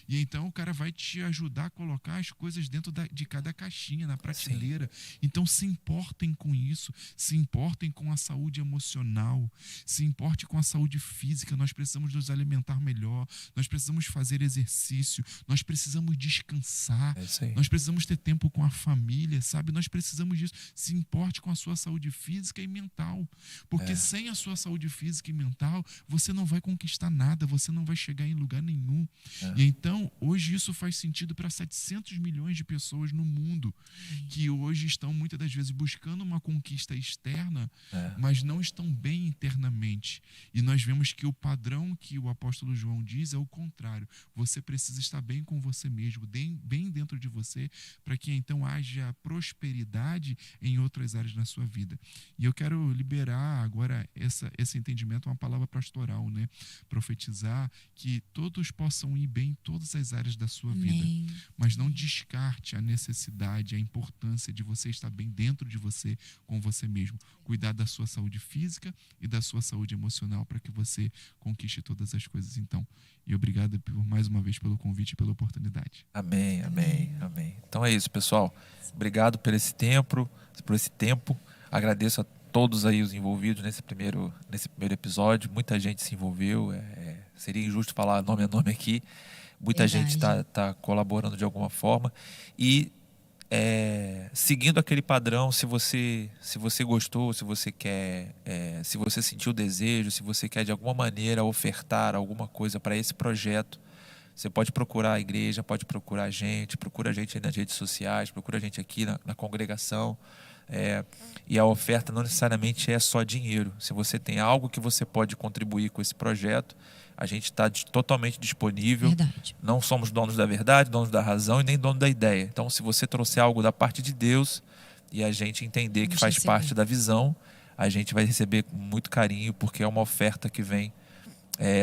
[SPEAKER 3] E então o cara vai te ajudar a colocar as coisas dentro de cada caixinha, na prateleira. Então se importem com isso, se importem com a saúde emocional, se importe com a saúde física. Nós precisamos nos alimentar melhor, nós precisamos fazer exercício, nós precisamos descansar, nós precisamos ter tempo com a família, sabe? Nós precisamos disso. Se importe com a sua saúde física e mental, porque sem a sua saúde física e mental, você não vai conquistar nada, você não vai chegar em lugar nenhum. E então, hoje isso faz sentido para 700 milhões de pessoas no mundo, que hoje estão muitas das vezes buscando uma conquista externa, mas não estão bem internamente. E nós vemos que o padrão que o apóstolo João não diz é o contrário. Você precisa estar bem com você mesmo, bem dentro de você, para que então haja prosperidade em outras áreas na sua vida. E eu quero liberar agora esse entendimento, uma palavra pastoral, né? Profetizar que todos possam ir bem em todas as áreas da sua vida.
[SPEAKER 2] Amém.
[SPEAKER 3] Mas não descarte a necessidade, a importância de você estar bem dentro de você, com você mesmo. Cuidar da sua saúde física e da sua saúde emocional para que você conquiste todas as coisas, então. E obrigado mais uma vez pelo convite e pela oportunidade.
[SPEAKER 1] Amém, amém, amém. Então é isso, pessoal. Obrigado por esse tempo. Agradeço a todos aí os envolvidos nesse primeiro episódio. Muita gente se envolveu. Seria injusto falar nome a nome aqui. Muita
[SPEAKER 2] Verdade.
[SPEAKER 1] gente está colaborando de alguma forma. E seguindo aquele padrão, se você gostou, se você quer, se você sentiu o desejo, se você quer de alguma maneira ofertar alguma coisa para esse projeto, você pode procurar a igreja, pode procurar a gente, procura a gente aí nas redes sociais, procura a gente aqui na congregação. E a oferta não necessariamente é só dinheiro. Se você tem algo que você pode contribuir com esse projeto, a gente está totalmente disponível.
[SPEAKER 2] Verdade.
[SPEAKER 1] Não somos donos da verdade, donos da razão e nem donos da ideia. Então, se você trouxer algo da parte de Deus e a gente entender que
[SPEAKER 2] Vamos
[SPEAKER 1] faz
[SPEAKER 2] receber.
[SPEAKER 1] parte da visão, a gente vai receber com muito carinho, porque é uma oferta que vem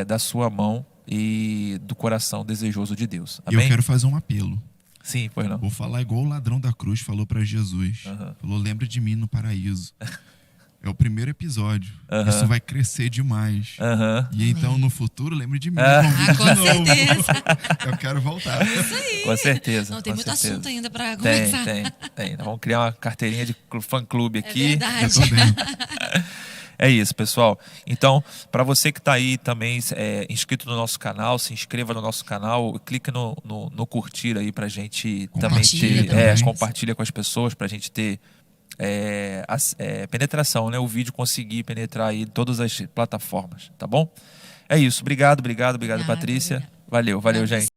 [SPEAKER 1] da sua mão e do coração desejoso de Deus.
[SPEAKER 3] E eu
[SPEAKER 1] Amém?
[SPEAKER 3] quero fazer um apelo.
[SPEAKER 1] Sim, pois não.
[SPEAKER 3] Vou falar igual o ladrão da cruz falou para Jesus.
[SPEAKER 1] Aham.
[SPEAKER 3] Falou, lembra de mim no paraíso. É o primeiro episódio.
[SPEAKER 1] Aham.
[SPEAKER 3] Isso vai crescer demais.
[SPEAKER 1] Aham.
[SPEAKER 3] E então, no futuro, lembre de mim.
[SPEAKER 1] Ah.
[SPEAKER 3] Me convide
[SPEAKER 2] Com
[SPEAKER 3] de novo.
[SPEAKER 2] certeza.
[SPEAKER 3] Eu quero voltar.
[SPEAKER 1] Com certeza.
[SPEAKER 2] Não, tem
[SPEAKER 1] com
[SPEAKER 2] muito
[SPEAKER 1] certeza.
[SPEAKER 2] assunto ainda para
[SPEAKER 1] Tem,
[SPEAKER 2] conversar.
[SPEAKER 1] tem. Nós vamos criar uma carteirinha de fã-clube
[SPEAKER 2] É
[SPEAKER 1] aqui.
[SPEAKER 3] Eu
[SPEAKER 2] verdade.
[SPEAKER 3] tô dentro.
[SPEAKER 1] É isso, pessoal. Então, para você que está aí também inscrito no nosso canal, se inscreva no nosso canal, clica no curtir aí para a gente também
[SPEAKER 2] Compartilha
[SPEAKER 1] ter,
[SPEAKER 2] também.
[SPEAKER 1] compartilha com as pessoas, para a gente ter penetração, né? O vídeo conseguir penetrar aí em todas as plataformas, tá bom? É isso. Obrigado,
[SPEAKER 2] Obrigada,
[SPEAKER 1] Patrícia.
[SPEAKER 2] obrigada.
[SPEAKER 1] Valeu,
[SPEAKER 2] Obrigada
[SPEAKER 1] gente.